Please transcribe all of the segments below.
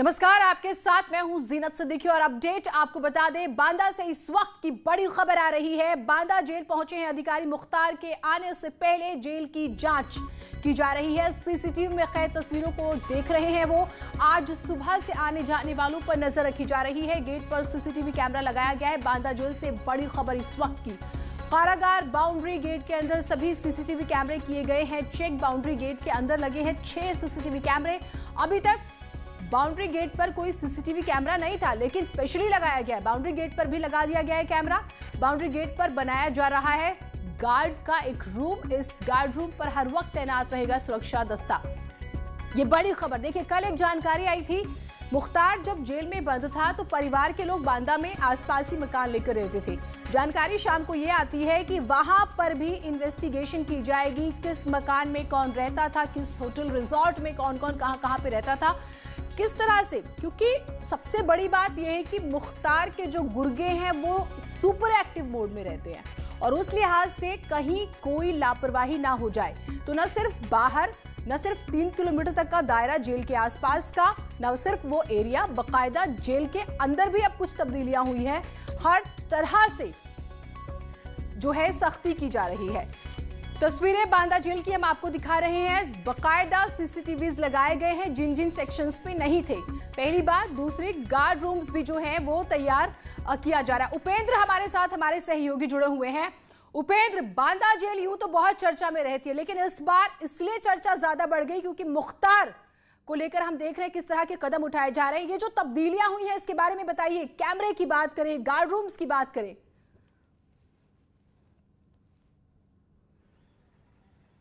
नमस्कार, आपके साथ मैं हूं जीनत सिद्दीकी और अपडेट आपको बता दें, बांदा से इस वक्त की बड़ी खबर आ रही है। बांदा जेल पहुंचे हैं अधिकारी। मुख्तार के आने से पहले जेल की जांच की जा रही है। सीसीटीवी में कैद तस्वीरों को देख रहे हैं वो। आज सुबह से आने जाने वालों पर नजर रखी जा रही है। गेट पर सीसीटीवी कैमरा लगाया गया है। बांदा जेल से बड़ी खबर इस वक्त की। कारागार बाउंड्री गेट के अंदर सभी सीसीटीवी कैमरे किए गए हैं चेक। बाउंड्री गेट के अंदर लगे हैं 6 सीसीटीवी कैमरे। अभी तक बाउंड्री गेट पर कोई सीसीटीवी कैमरा नहीं था, लेकिन स्पेशली लगाया गया है। बाउंड्री गेट पर भी लगा दिया गया है कैमरा। बाउंड्री गेट पर बनाया जा रहा है गार्ड का एक रूम। इस गार्ड रूम पर हर वक्त तैनात रहेगा सुरक्षा दस्ता। ये बड़ी खबर। देखिए, कल एक जानकारी आई थी, मुख्तार जब जेल में बंद था तो परिवार के लोग बांदा में आसपास ही मकान लेकर रहते थे। जानकारी शाम को ये आती है कि वहां पर भी इन्वेस्टिगेशन की जाएगी। किस मकान में कौन रहता था, किस होटल रिजॉर्ट में कौन कौन कहां पे रहता था, किस तरह से, क्योंकि सबसे बड़ी बात यह है कि मुख्तार के जो गुर्गे हैं वो सुपर एक्टिव मोड में रहते हैं और उस लिहाज से कहीं कोई लापरवाही ना हो जाए। तो न सिर्फ बाहर, न सिर्फ 3 किलोमीटर तक का दायरा जेल के आसपास का, न सिर्फ वो एरिया, बकायदा जेल के अंदर भी अब कुछ तब्दीलियां हुई हैं। हर तरह से जो है सख्ती की जा रही है। तस्वीरें बांदा जेल की हम आपको दिखा रहे हैं। बकायदा सीसीटीवीज लगाए गए हैं जिन जिन सेक्शंस पे नहीं थे। पहली बात। दूसरी, गार्ड रूम्स भी जो हैं वो तैयार किया जा रहा है। उपेंद्र हमारे साथ, हमारे सहयोगी जुड़े हुए हैं। उपेंद्र, बांदा जेल यूं तो बहुत चर्चा में रहती है, लेकिन इस बार इसलिए चर्चा ज्यादा बढ़ गई क्योंकि मुख्तार को लेकर हम देख रहे हैं किस तरह के कदम उठाए जा रहे हैं। ये जो तब्दीलियां हुई हैं इसके बारे में बताइए। कैमरे की बात करें, गार्ड रूम्स की बात करें।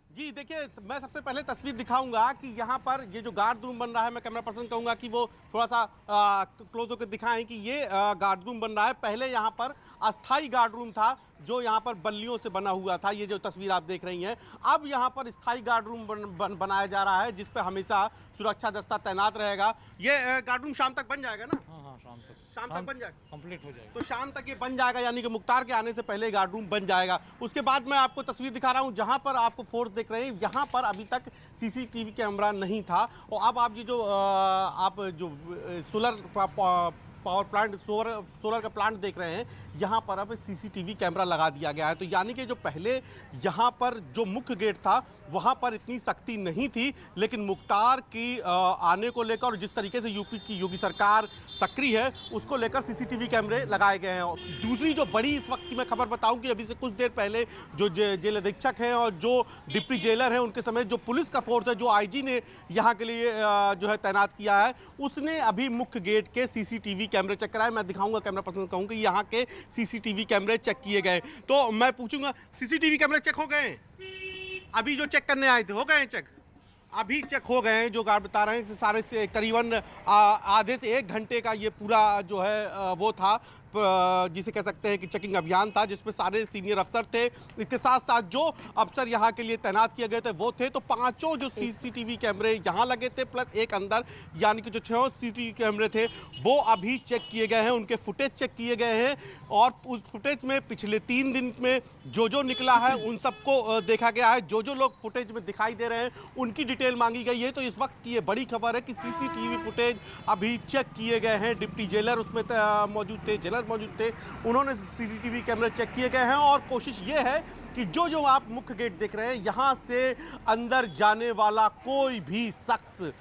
जी देखिए, मैं सबसे पहले तस्वीर दिखाऊंगा कि यहाँ पर ये जो गार्ड रूम बन रहा है, मैं कैमरा पर्सन कहूंगा कि वो थोड़ा सा क्लोज होकर दिखाएं कि ये गार्ड रूम बन रहा है। पहले यहाँ पर अस्थाई गार्ड रूम था जो यहाँ पर बल्लियों से बना हुआ था। ये जो तस्वीर आप देख रही हैं, अब यहाँ पर स्थायी गार्ड रूम बनाया जा रहा है जिस पे हमेशा सुरक्षा दस्ता तैनात रहेगा। ये गार्ड रूम शाम तक बन जाएगा ना? हाँ, शाम तक बन जाएगा, कंप्लीट हो जाएगा। तो शाम तक ये बन जाएगा, यानी कि मुख्तार के आने से पहले गार्ड रूम बन जाएगा। उसके बाद मैं आपको तस्वीर दिखा रहा हूँ जहाँ पर आपको फोर्स देख रहे हैं, यहाँ पर अभी तक सीसीटीवी कैमरा नहीं था। और अब आप ये जो सोलर पावर प्लांट, सोलर का प्लांट देख रहे हैं, यहाँ पर अब सीसीटीवी कैमरा लगा दिया गया है। तो यानी कि जो पहले यहाँ पर जो मुख्य गेट था वहाँ पर इतनी सख्ती नहीं थी, लेकिन मुख्तार की आने को लेकर और जिस तरीके से यूपी की योगी सरकार सक्रिय है उसको लेकर सीसीटीवी कैमरे लगाए गए हैं। दूसरी जो बड़ी इस वक्त की मैं खबर बताऊं कि अभी से कुछ देर पहले जो जेल अधीक्षक हैं और जो डिप्टी जेलर हैं उनके समेत जो पुलिस का फोर्स है, जो आईजी ने यहाँ के लिए जो है तैनात किया है, उसने अभी मुख्य गेट के सीसीटीवी कैमरे चेक कराए। मैं दिखाऊंगा, कैमरा पर्सन कहूँगा कि यहाँ के सीसीटीवी कैमरे चेक किए गए। तो मैं पूछूंगा, सीसीटीवी कैमरे चेक हो गए? अभी जो चेक करने आए थे हो गए चेक? अभी चेक हो गए हैं। जो गार्ड बता रहे हैं सारे से करीबन आधे से 1 घंटे का ये पूरा जो है वो था, जिसे कह सकते हैं कि चेकिंग अभियान था, जिसमें सारे सीनियर अफसर थे। इसके साथ साथ जो अफसर यहाँ के लिए तैनात किए गए थे वो थे। तो 5 जो सीसीटीवी कैमरे यहाँ लगे थे प्लस एक अंदर, यानी कि जो 6 सीसीटीवी कैमरे थे वो अभी चेक किए गए हैं। उनके फुटेज चेक किए गए हैं और उस फुटेज में पिछले 3 दिन में जो निकला है उन सबको देखा गया है। जो लोग फुटेज में दिखाई दे रहे हैं उनकी डिटेल मांगी गई है। तो इस वक्त की ये बड़ी खबर है कि सीसीटीवी फुटेज अभी चेक किए गए हैं। डिप्टी जेलर उसमें मौजूद थे, जेलर मौजूद थे, उन्होंने सीसीटीवी कैमरे चेक किए गए हैं। और कोशिश ये है कि जो आप मुख्य गेट देख रहे हैं, यहाँ से अंदर जाने वाला कोई भी शख्स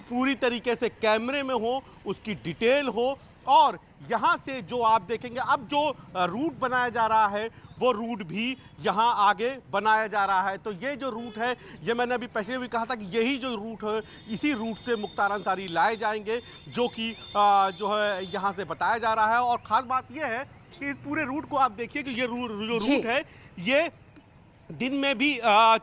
पूरी तरीके से कैमरे में हो, उसकी डिटेल हो। और यहाँ से जो आप देखेंगे, अब जो रूट बनाया जा रहा है वो रूट भी यहाँ आगे बनाया जा रहा है। तो ये जो रूट है, ये मैंने अभी पहले भी कहा था कि यही जो रूट है, इसी रूट से मुख्तार अंसारी लाए जाएंगे, जो कि जो है यहाँ से बताया जा रहा है। और ख़ास बात ये है कि इस पूरे रूट को आप देखिए कि ये जो रूट है ये दिन में भी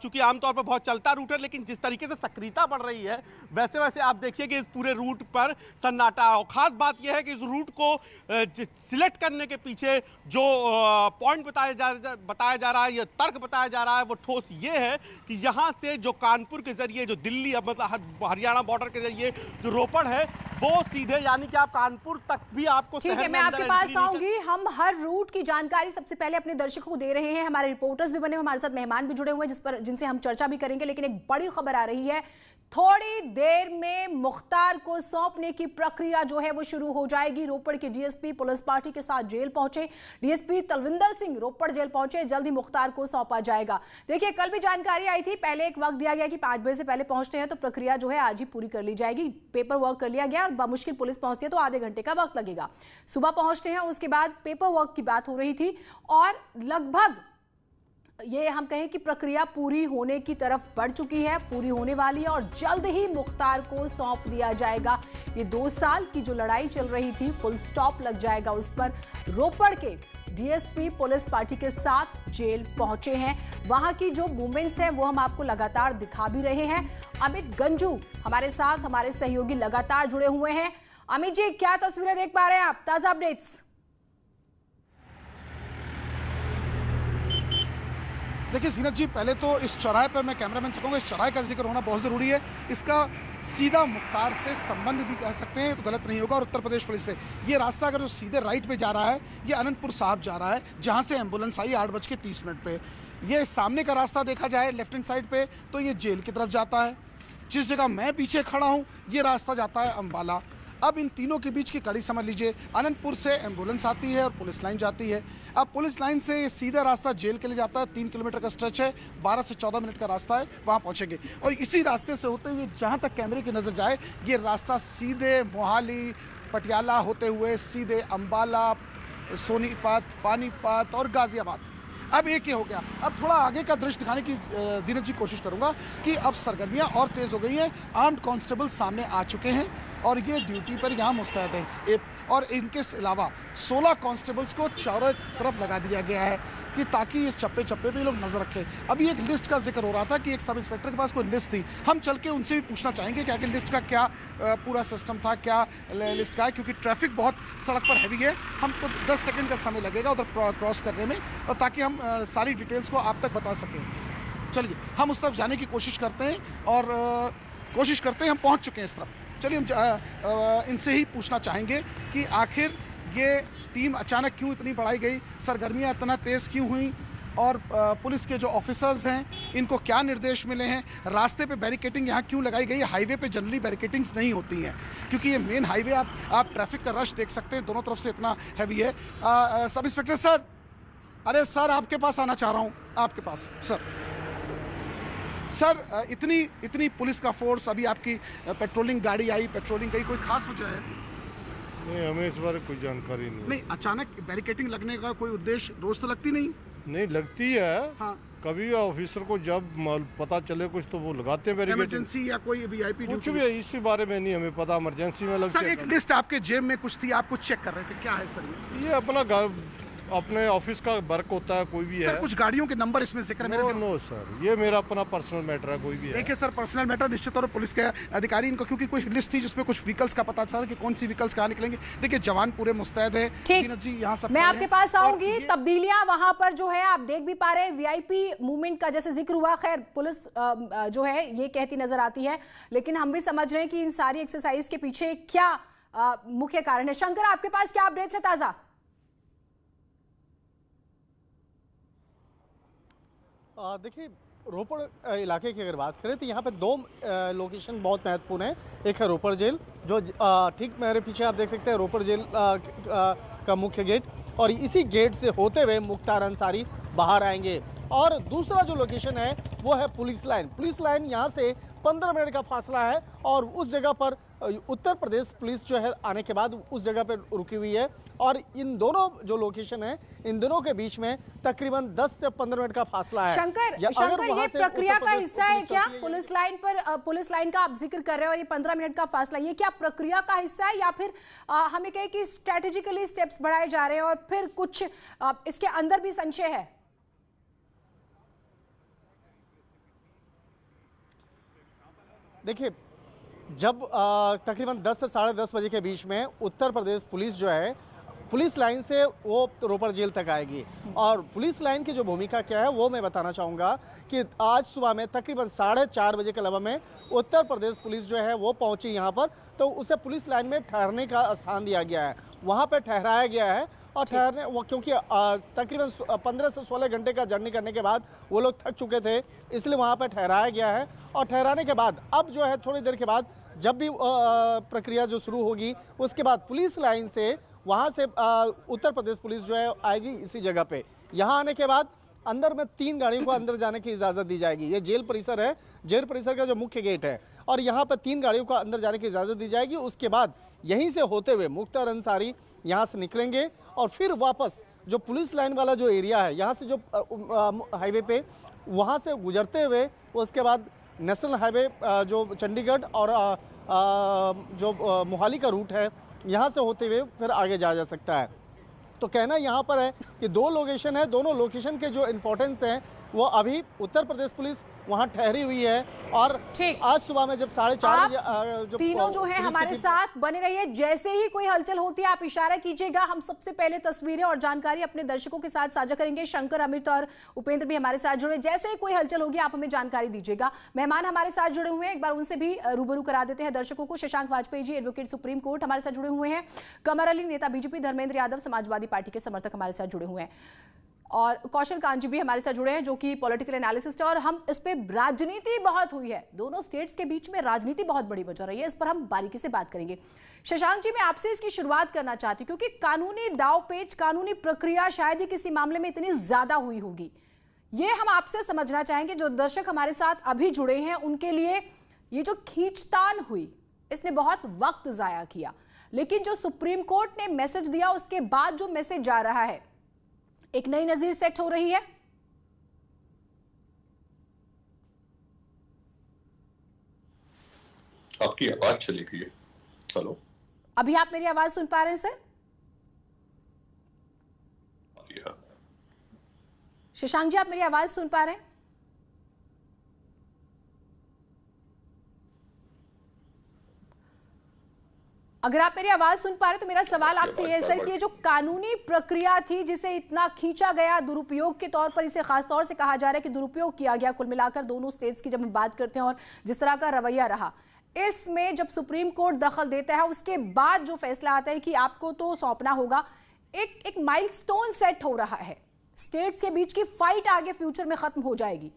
चूंकि आमतौर पर बहुत चलता रूट है, लेकिन जिस तरीके से सक्रियता बढ़ रही है वैसे वैसे आप देखिए कि इस पूरे रूट पर सन्नाटा है। और खास बात यह है कि इस रूट को सिलेक्ट करने के पीछे जो पॉइंट बताया जा रहा है, यह तर्क बताया जा रहा है, वो ठोस ये है कि यहाँ से जो कानपुर के जरिए जो दिल्ली मतलब हरियाणा बॉर्डर के जरिए जो रोपड़ है वो सीधे, यानी कि आप कानपुर तक भी आपको, ठीक है, मैं आपके पास आऊंगी। हम हर रूट की जानकारी सबसे पहले अपने दर्शकों को दे रहे हैं। हमारे रिपोर्टर्स भी बने हमारे साथ मेहमान भी जुड़े हुए हैं जिनसे हम चर्चा भी करेंगे, लेकिन एक बड़ी खबर आ रही है, थोड़ी देर में मुख्तार को सौंपने की प्रक्रिया जो है वो शुरू हो जाएगी। रोपड़ के डीएसपी पुलिस पार्टी के साथ जेल पहुंचे, डीएसपी तलविंदर सिंह रोपड़ जेल पहुंचे, जल्द ही मुख्तार को सौंपा जाएगा। देखिए, कल भी जानकारी आई थी, पहले एक वक्त दिया गया कि 5 बजे से पहले पहुंचते हैं तो प्रक्रिया जो है आज ही पूरी कर ली जाएगी। पेपर वर्क कर लिया गया और बामुश्किल पुलिस पहुंचती है तो आधे घंटे का वक्त लगेगा। सुबह पहुंचते हैं, उसके बाद पेपर वर्क की बात हो रही थी और लगभग ये हम कहें कि प्रक्रिया पूरी होने की तरफ बढ़ चुकी है, पूरी होने वाली है और जल्द ही मुख्तार को सौंप दिया जाएगा। ये 2 साल की जो लड़ाई चल रही थी, फुल स्टॉप लग जाएगा उस पर। रोपड़ के डीएसपी पुलिस पार्टी के साथ जेल पहुंचे हैं। वहां की जो मूवमेंट्स हैं वो हम आपको लगातार दिखा भी रहे हैं। अमित गंजू हमारे साथ, हमारे सहयोगी लगातार जुड़े हुए हैं। अमित जी, क्या तस्वीरें देख पा रहे हैं आप? ताजा अपडेट्स। देखिए जीनत जी, पहले तो इस चौराहे पर मैं कैमरामैन से कहूँगा, इस चौराहे का जिक्र होना बहुत ज़रूरी है। इसका सीधा मुख्तार से संबंध भी कह सकते हैं तो गलत नहीं होगा, और उत्तर प्रदेश पुलिस से ये रास्ता अगर जो सीधे राइट पे जा रहा है, ये अनंतपुर साहब जा रहा है, जहाँ से एम्बुलेंस आई 8:30 पे। ये सामने का रास्ता देखा जाए लेफ्ट हैंड साइड पे तो ये जेल की तरफ जाता है। जिस जगह मैं पीछे खड़ा हूँ ये रास्ता जाता है अम्बाला। अब इन तीनों के बीच की कड़ी समझ लीजिए, अनंतपुर से एम्बुलेंस आती है और पुलिस लाइन जाती है। अब पुलिस लाइन से ये सीधा रास्ता जेल के लिए जाता है, 3 किलोमीटर का स्ट्रेच है, 12 से 14 मिनट का रास्ता है, वहाँ पहुँचेंगे। और इसी रास्ते से होते हुए जहाँ तक कैमरे की नज़र जाए, ये रास्ता सीधे मोहाली पटियाला होते हुए सीधे अम्बाला, सोनीपत, पानीपत और गाजियाबाद। अब एक ही हो गया। अब थोड़ा आगे का दृश्य दिखाने की जीनत जी कोशिश करूंगा कि अब सरगर्मियां और तेज हो गई हैं। आर्म्ड कांस्टेबल सामने आ चुके हैं और ये ड्यूटी पर यहाँ मुस्तैद हैं। और इनके अलावा 16 कांस्टेबल्स को चारों तरफ लगा दिया गया है कि ताकि इस चप्पे चप्पे पे लोग नजर रखें। अभी एक लिस्ट का जिक्र हो रहा था कि एक सब इंस्पेक्टर के पास कोई लिस्ट थी, हम चल के उनसे भी पूछना चाहेंगे कि आखिर लिस्ट का क्या पूरा सिस्टम था, क्या लिस्ट का है, क्योंकि ट्रैफिक बहुत सड़क पर हैवी है। हमको 10 सेकंड का समय लगेगा उधर क्रॉस करने में, और ताकि हम सारी डिटेल्स को आप तक बता सकें। चलिए हम उस तरफ जाने की कोशिश करते हैं और हम पहुँच चुके हैं इस तरफ। चलिए हम इनसे ही पूछना चाहेंगे कि आखिर ये टीम अचानक क्यों इतनी बढ़ाई गई, सरगर्मियाँ इतना तेज़ क्यों हुई, और पुलिस के जो ऑफिसर्स हैं इनको क्या निर्देश मिले हैं, रास्ते पे बैरिकेटिंग यहाँ क्यों लगाई गई। हाईवे पे जनरली बैरिकेटिंग्स नहीं होती हैं क्योंकि ये मेन हाईवे, आप ट्रैफिक का रश देख सकते हैं, दोनों तरफ से इतना हैवी है। सब इंस्पेक्टर सर, अरे सर आपके पास आना चाह रहा हूँ, आपके पास सर इतनी पुलिस का फोर्स, अभी आपकी पेट्रोलिंग गाड़ी आई, पेट्रोलिंग की कोई खास वजह है? नहीं, हमें इस बारे कोई जानकारी नहीं। अचानक बैरिकेटिंग लगने का कोई उद्देश्य रोज तो लगती नहीं लगती है। हाँ। कभी ऑफिसर को जब पता चले कुछ तो वो लगाते हैं बैरिकेड। इमरजेंसी या कोई वीआईपी कुछ भी इस बारे में नहीं हमें पता, इमरजेंसी में लगती है। सर एक लिस्ट आपके जेब में कुछ थी, आप कुछ चेक कर रहे थे, क्या है सर? ये अपना घर, अपने ऑफिस का वर्क होता है, कोई भी है। सर कुछ गाड़ियों के नंबर इसमें जिक्र है? नो सर, ये मेरा अपना पर्सनल मैटर है, कोई भी है। देखिए सर, पर्सनल मैटर निश्चित तौर पर पुलिस के अधिकारी इनको, क्योंकि कोई लिस्ट थी जिसमें कुछ व्हीकल्स का पता था कि कौन सी व्हीकल्स कहाँ निकलेंगे। देखिए जवान पूरे मुस्तैद हैं। ठीक जी, यहाँ सब मैं आपके पास आऊंगी। तब्दीलियां वहां पर जो है आप देख भी पा रहे हैं, वीआईपी मूवमेंट का जैसे जिक्र हुआ, खैर पुलिस जो है ये कहती नजर आती है, लेकिन हम भी समझ रहे हैं कि इन सारी एक्सरसाइज के पीछे क्या मुख्य कारण है। शंकर, आपके पास क्या अपडेट्स है ताजा? देखिए, रोपड़ इलाके की अगर बात करें तो यहाँ पे 2 लोकेशन बहुत महत्वपूर्ण है। एक है रोपड़ जेल, जो ठीक मेरे पीछे आप देख सकते हैं, रोपड़ जेल का मुख्य गेट, और इसी गेट से होते हुए मुख्तार अंसारी बाहर आएंगे। और दूसरा जो लोकेशन है वो है पुलिस लाइन। पुलिस लाइन यहाँ से 15 मिनट का फासला है और उस जगह पर उत्तर प्रदेश पुलिस जो है आने के बाद उस जगह पर रुकी हुई है। और इन दोनों जो लोकेशन है, इन दोनों के बीच में तकरीबन 10 से 15 मिनट का फासला है। शंकर, ये प्रक्रिया का हिस्सा है क्या? पुलिस लाइन पर पुलिस लाइन का आप जिक्र कर रहे हो और ये 15 मिनट का फासला, ये क्या प्रक्रिया का हिस्सा है या फिर हमें कहे कि स्ट्रेटेजिकली स्टेप्स बढ़ाए जा रहे हैं और फिर कुछ इसके अंदर भी संशय है? देखिए, जब तकरीबन 10 से 10:30 बजे के बीच में उत्तर प्रदेश पुलिस जो है पुलिस लाइन से वो रोपड़ जेल तक आएगी। और पुलिस लाइन की जो भूमिका क्या है वो मैं बताना चाहूँगा कि आज सुबह में तकरीबन 4:30 बजे के लगभग में उत्तर प्रदेश पुलिस जो है वो पहुँची यहाँ पर, तो उसे पुलिस लाइन में ठहरने का स्थान दिया गया है, वहाँ पर ठहराया गया है। और ठहरने वो, क्योंकि तकरीबन 15 से 16 घंटे का जर्नी करने के बाद वो लोग थक चुके थे, इसलिए वहाँ पर ठहराया गया है। और ठहराने के बाद अब जो है थोड़ी देर के बाद जब भी प्रक्रिया जो शुरू होगी, उसके बाद पुलिस लाइन से वहाँ से उत्तर प्रदेश पुलिस जो है आएगी इसी जगह पे। यहाँ आने के बाद अंदर में 3 गाड़ियों को अंदर जाने की इजाज़त दी जाएगी। ये जेल परिसर है, जेल परिसर का जो मुख्य गेट है, और यहाँ पर 3 गाड़ियों को अंदर जाने की इजाज़त दी जाएगी। उसके बाद यहीं से होते हुए मुख्तार अंसारी यहाँ से निकलेंगे और फिर वापस जो पुलिस लाइन वाला जो एरिया है, यहाँ से जो हाईवे पे वहाँ से गुजरते हुए उसके बाद नेशनल हाईवे जो चंडीगढ़ और जो मोहाली का रूट है, यहाँ से होते हुए फिर आगे जाया जा सकता है। तो कहना यहाँ पर है कि 2 लोकेशन है, दोनों लोकेशन के जो इम्पोर्टेंस हैं वो अभी उत्तर प्रदेश पुलिस वहाँ ठहरी हुई है। और आज सुबह में जब 4:30 जो तीनों जो है हमारे साथ बने रहिए, जैसे ही कोई हलचल होती है आप इशारा कीजिएगा, हम सबसे पहले तस्वीरें और जानकारी अपने दर्शकों के साथ साझा करेंगे। शंकर, अमित और उपेंद्र भी हमारे साथ जुड़े, जैसे ही कोई हलचल होगी आप हमें जानकारी दीजिएगा। मेहमान हमारे साथ जुड़े हुए हैं, एक बार उनसे भी रूबरू करा देते हैं दर्शकों को। Shashank Vajpayee ji, advocate supreme court, हमारे साथ जुड़े हुए हैं। कमर अली, नेता बीजेपी, धर्मेंद्र यादव, समाजवादी पार्टी के समर्थक, हमारे साथ जुड़े हुए हैं। और कौशल कांजी भी हमारे साथ जुड़े हैं, जो कि पॉलिटिकल एनालिसिस्ट है। और हम इस पे राजनीति बहुत हुई है, दोनों स्टेट्स के बीच में राजनीति बहुत बड़ी वजह रही है, इस पर हम बारीकी से बात करेंगे। शशांक जी, मैं आपसे इसकी शुरुआत करना चाहती हूँ, क्योंकि कानूनी दावपेच, कानूनी प्रक्रिया शायद ही किसी मामले में इतनी ज्यादा हुई होगी। ये हम आपसे समझना चाहेंगे, जो दर्शक हमारे साथ अभी जुड़े हैं उनके लिए ये जो खींचतान हुई, इसने बहुत वक्त जाया किया, लेकिन जो सुप्रीम कोर्ट ने मैसेज दिया उसके बाद जो मैसेज जा रहा है, एक नई नजीर सेट हो रही है। आपकी आवाज चली गई है। हेलो, अभी आप मेरी आवाज सुन पा रहे हैं सर? शशांक जी, आप मेरी आवाज सुन पा रहे हैं? अगर आप मेरी आवाज सुन पा रहे तो मेरा सवाल आपसे यह है सर कि ये जो कानूनी प्रक्रिया थी जिसे इतना खींचा गया, दुरुपयोग के तौर पर इसे खास तौर से कहा जा रहा है कि दुरुपयोग किया गया, कुल मिलाकर दोनों स्टेट्स की जब हम बात करते हैं और जिस तरह का रवैया रहा, इसमें जब सुप्रीम कोर्ट दखल देता है उसके बाद जो फैसला आता है कि आपको तो सौंपना होगा, एक माइलस्टोन सेट हो रहा है, स्टेट्स के बीच की फाइट आगे फ्यूचर में खत्म हो जाएगी।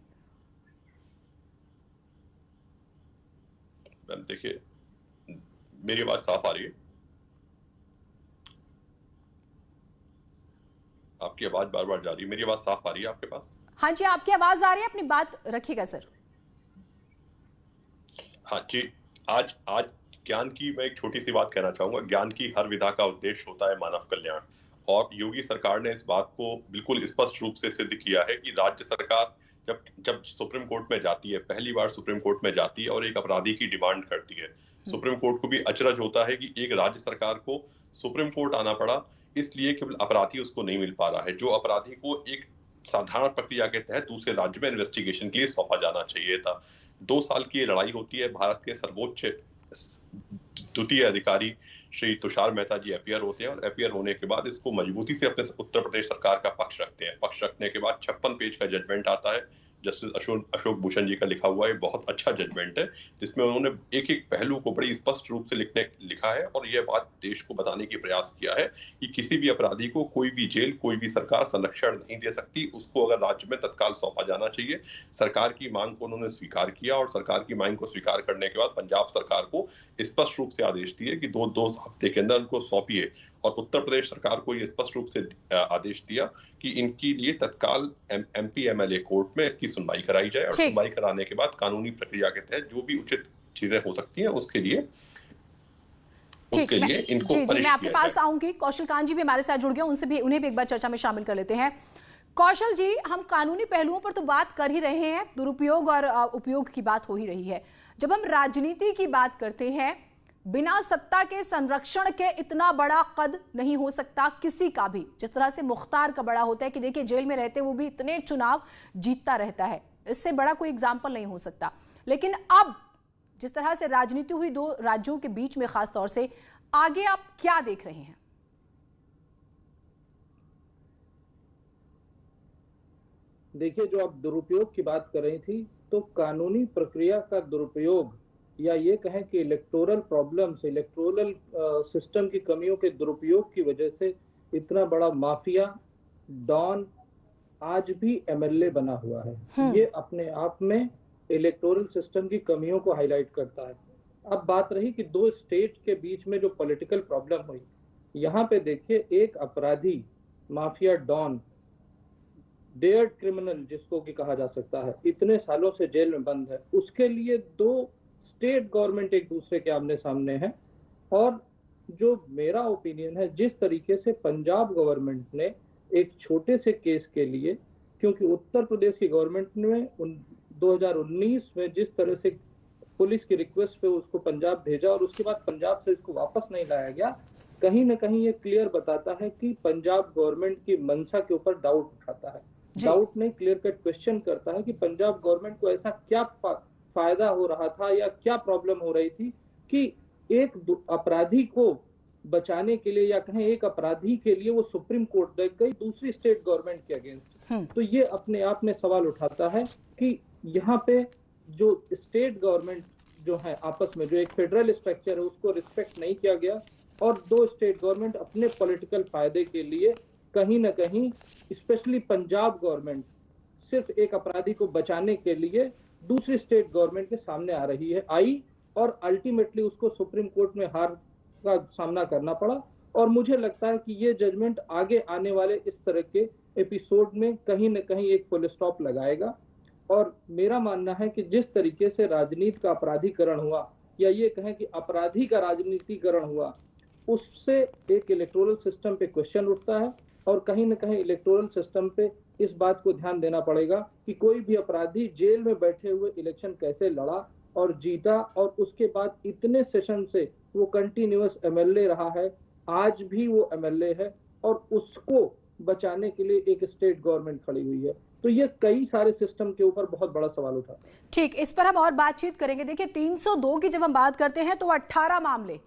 मैम देखिए, मेरी आवाज साफ आ रही है? आपकी आवाज बार बार जा रही है, मेरी आवाज साफ आ रही है आपके पास? हाँ जी, आपकी आवाज आ रही है, अपनी बात रखिएगा सर। हाँ जी, आज ज्ञान की मैं एक छोटी सी बात कहना चाहूंगा। ज्ञान की हर विधा का उद्देश्य होता है मानव कल्याण, और योगी सरकार ने इस बात को बिल्कुल स्पष्ट रूप से सिद्ध किया है कि राज्य सरकार जब सुप्रीम कोर्ट में जाती है, पहली बार सुप्रीम कोर्ट में जाती है और एक अपराधी की डिमांड करती है, सुप्रीम कोर्ट को भी अचरज होता है कि एक राज्य सरकार को सुप्रीम कोर्ट आना पड़ा, इसलिए केवल अपराधी उसको नहीं मिल पा रहा है, जो अपराधी को एक साधारण प्रक्रिया के तहत दूसरे राज्य में इन्वेस्टिगेशन के लिए सौंपा जाना चाहिए था। 2 साल की ये लड़ाई होती है। भारत के सर्वोच्च द्वितीय अधिकारी श्री तुषार मेहता जी अपीयर होते हैं, और अपीयर होने के बाद इसको मजबूती से अपने उत्तर प्रदेश सरकार का पक्ष रखते हैं। पक्ष रखने के बाद 56 पेज का जजमेंट आता है, जस्टिस अशोक भूषण जी का लिखा हुआ है। बहुत अच्छा जजमेंट है, जिसमें उन्होंने एक एक पहलू को बड़ी स्पष्ट रूप से लिखा है, और यह बात देश को बताने की प्रयास किया है कि किसी भी अपराधी को कोई भी जेल, कोई भी सरकार संरक्षण नहीं दे सकती, उसको अगर राज्य में तत्काल सौंपा जाना चाहिए। सरकार की मांग को उन्होंने स्वीकार किया, और सरकार की मांग को स्वीकार करने के बाद पंजाब सरकार को स्पष्ट रूप से आदेश दिए कि दो हफ्ते के अंदर उनको सौंपिए, और उत्तर प्रदेश सरकार को यह स्पष्ट रूप से आदेश दिया कि इनके लिए तत्काल एमपी एमएलए कोर्ट में इसकी सुनवाई कराई जाए, और सुनवाई कराने के बाद कानूनी प्रक्रिया के तहत जो भी उचित चीजें हो सकती हैं उसके लिए इनको जी, मैं आपके पास आऊंगी। कौशल कांजी भी हमारे साथ जुड़ गए, उन्हें भी एक बार चर्चा में शामिल कर लेते हैं। कौशल जी, हम कानूनी पहलुओं पर तो बात कर ही रहे हैं, दुरुपयोग और उपयोग की बात हो ही रही है। जब हम राजनीति की बात करते हैं, बिना सत्ता के संरक्षण के इतना बड़ा कद नहीं हो सकता किसी का भी, जिस तरह से मुख्तार का बड़ा होता है कि देखिए जेल में रहते वो भी इतने चुनाव जीतता रहता है, इससे बड़ा कोई एग्जाम्पल नहीं हो सकता। लेकिन अब जिस तरह से राजनीति हुई 2 राज्यों के बीच में, खास तौर से आगे आप क्या देख रहे हैं? देखिए, जो आप दुरुपयोग की बात कर रही थी, तो कानूनी प्रक्रिया का दुरुपयोग, या ये कहें कि इलेक्टोरल प्रॉब्लम्स, इलेक्टोरल सिस्टम की कमियों के दुरुपयोग की वजह से इतना बड़ा माफिया डॉन आज भी एमएलए बना हुआ है। ये अपने आप में इलेक्टोरल सिस्टम की कमियों को हाईलाइट करता है। अब बात रही कि दो स्टेट के बीच में जो पॉलिटिकल प्रॉब्लम हुई, यहाँ पे देखिए एक अपराधी माफिया डॉन डेयर्ड क्रिमिनल जिसको कि कहा जा सकता है, इतने सालों से जेल में बंद है, उसके लिए दो स्टेट गवर्नमेंट एक दूसरे के आमने सामने है। और जो मेरा ओपिनियन है, जिस तरीके से पंजाब गवर्नमेंट ने एक छोटे से केस के लिए, क्योंकि उत्तर प्रदेश की गवर्नमेंट ने 2019 में जिस तरह से पुलिस की रिक्वेस्ट पे उसको पंजाब भेजा और उसके बाद पंजाब से इसको वापस नहीं लाया गया, कहीं ना कहीं ये क्लियर बताता है कि पंजाब गवर्नमेंट की मंशा के ऊपर डाउट उठाता है। डाउट नहीं, क्लियर कट क्वेश्चन करता है कि पंजाब गवर्नमेंट को ऐसा क्या फायदा हो रहा था या क्या प्रॉब्लम हो रही थी कि एक अपराधी को बचाने के लिए या कहें एक अपराधी के लिए वो सुप्रीम कोर्ट तक गई दूसरी स्टेट गवर्नमेंट के अगेंस्ट। तो ये अपने आप में सवाल उठाता है कि यहाँ पे जो स्टेट गवर्नमेंट जो है आपस में जो एक फेडरल स्ट्रक्चर है उसको रिस्पेक्ट नहीं किया गया और दो स्टेट गवर्नमेंट अपने पॉलिटिकल फायदे के लिए कहीं ना कहीं स्पेशली पंजाब गवर्नमेंट सिर्फ एक अपराधी को बचाने के लिए दूसरी स्टेट गवर्नमेंट के सामने आ रही है, आई और अल्टीमेटली उसको सुप्रीम कोर्ट में हार का सामना करना पड़ा। और मुझे लगता है कि ये जजमेंट आगे आने वाले इस तरह के एपिसोड में कहीं ना कहीं एक फुल स्टॉप लगाएगा। और मेरा मानना है कि जिस तरीके से राजनीति का अपराधीकरण हुआ या ये कहें कि अपराधी का राजनीतिकरण हुआ, उससे एक इलेक्टोरल सिस्टम पे क्वेश्चन उठता है और कहीं ना कहीं इलेक्टोरल सिस्टम पे इस बात को ध्यान देना पड़ेगा कि कोई भी अपराधी जेल में बैठे हुए इलेक्शन कैसे लड़ा और जीता और उसके बाद इतने सेशन से वो कंटिन्यूअस एमएलए रहा है, आज भी वो एमएलए है और उसको बचाने के लिए एक स्टेट गवर्नमेंट खड़ी हुई है। तो ये कई सारे सिस्टम के ऊपर बहुत बड़ा सवाल उठा। ठीक, इस पर हम और बातचीत करेंगे। देखिए 302 की जब हम बात करते हैं तो 18 मामले,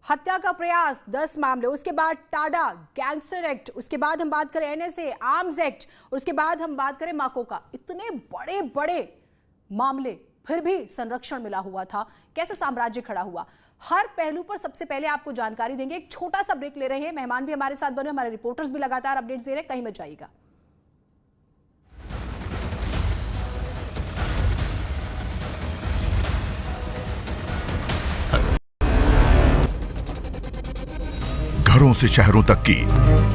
हत्या का प्रयास 10 मामले, उसके बाद टाडा गैंगस्टर एक्ट, उसके बाद हम बात करें एनएसए आर्म्स एक्ट, उसके बाद हम बात करें माकोका, इतने बड़े बड़े मामले फिर भी संरक्षण मिला हुआ था। कैसे साम्राज्य खड़ा हुआ, हर पहलू पर सबसे पहले आपको जानकारी देंगे। एक छोटा सा ब्रेक ले रहे हैं, मेहमान भी हमारे साथ बने, हमारे रिपोर्टर्स भी लगातार अपडेट्स दे रहे हैं, कहीं मत जाइएगा। घरों से शहरों तक की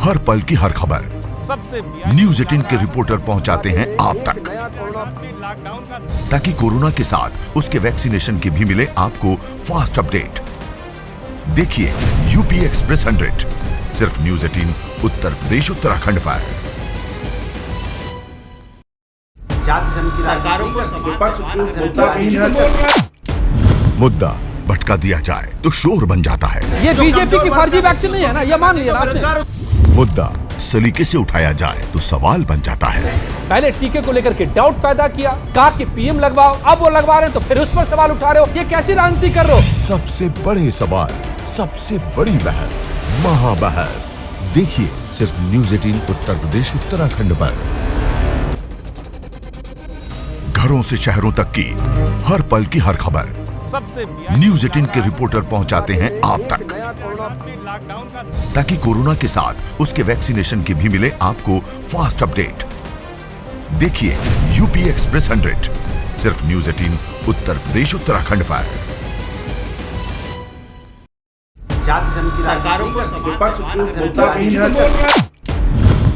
हर पल की हर खबर न्यूज 18 के रिपोर्टर पहुंचाते हैं आप तक, ताकि कोरोना के साथ उसके वैक्सीनेशन की भी मिले आपको फास्ट अपडेट। देखिए यूपी एक्सप्रेस 100 सिर्फ न्यूज 18 उत्तर प्रदेश उत्तराखंड पर। मुद्दा भटका दिया जाए तो शोर बन जाता है। ये बीजेपी की फर्जी वैक्सीन नहीं है ना, ये मान लिया आपने। मुद्दा सलीके से उठाया जाए तो सवाल बन जाता है। पहले टीके को लेकर के डाउट पैदा किया, कहा कि पीएम लगवाओ, अब वो लगवा रहे हैं तो फिर उस पर सवाल उठा रहे हो, ये कैसी राजनीति कर रहे हो? सबसे बड़े सवाल, सबसे बड़ी बहस, महाबहस देखिए सिर्फ न्यूज 18 उत्तर प्रदेश उत्तराखंड पर। घरों से शहरों तक की हर पल की हर खबर न्यूज 18 के रिपोर्टर पहुंचाते हैं आप तक, ताकि कोरोना के साथ उसके वैक्सीनेशन की भी मिले आपको फास्ट अपडेट। देखिए यूपी एक्सप्रेस 100 सिर्फ न्यूज 18 उत्तर प्रदेश उत्तराखंड पर।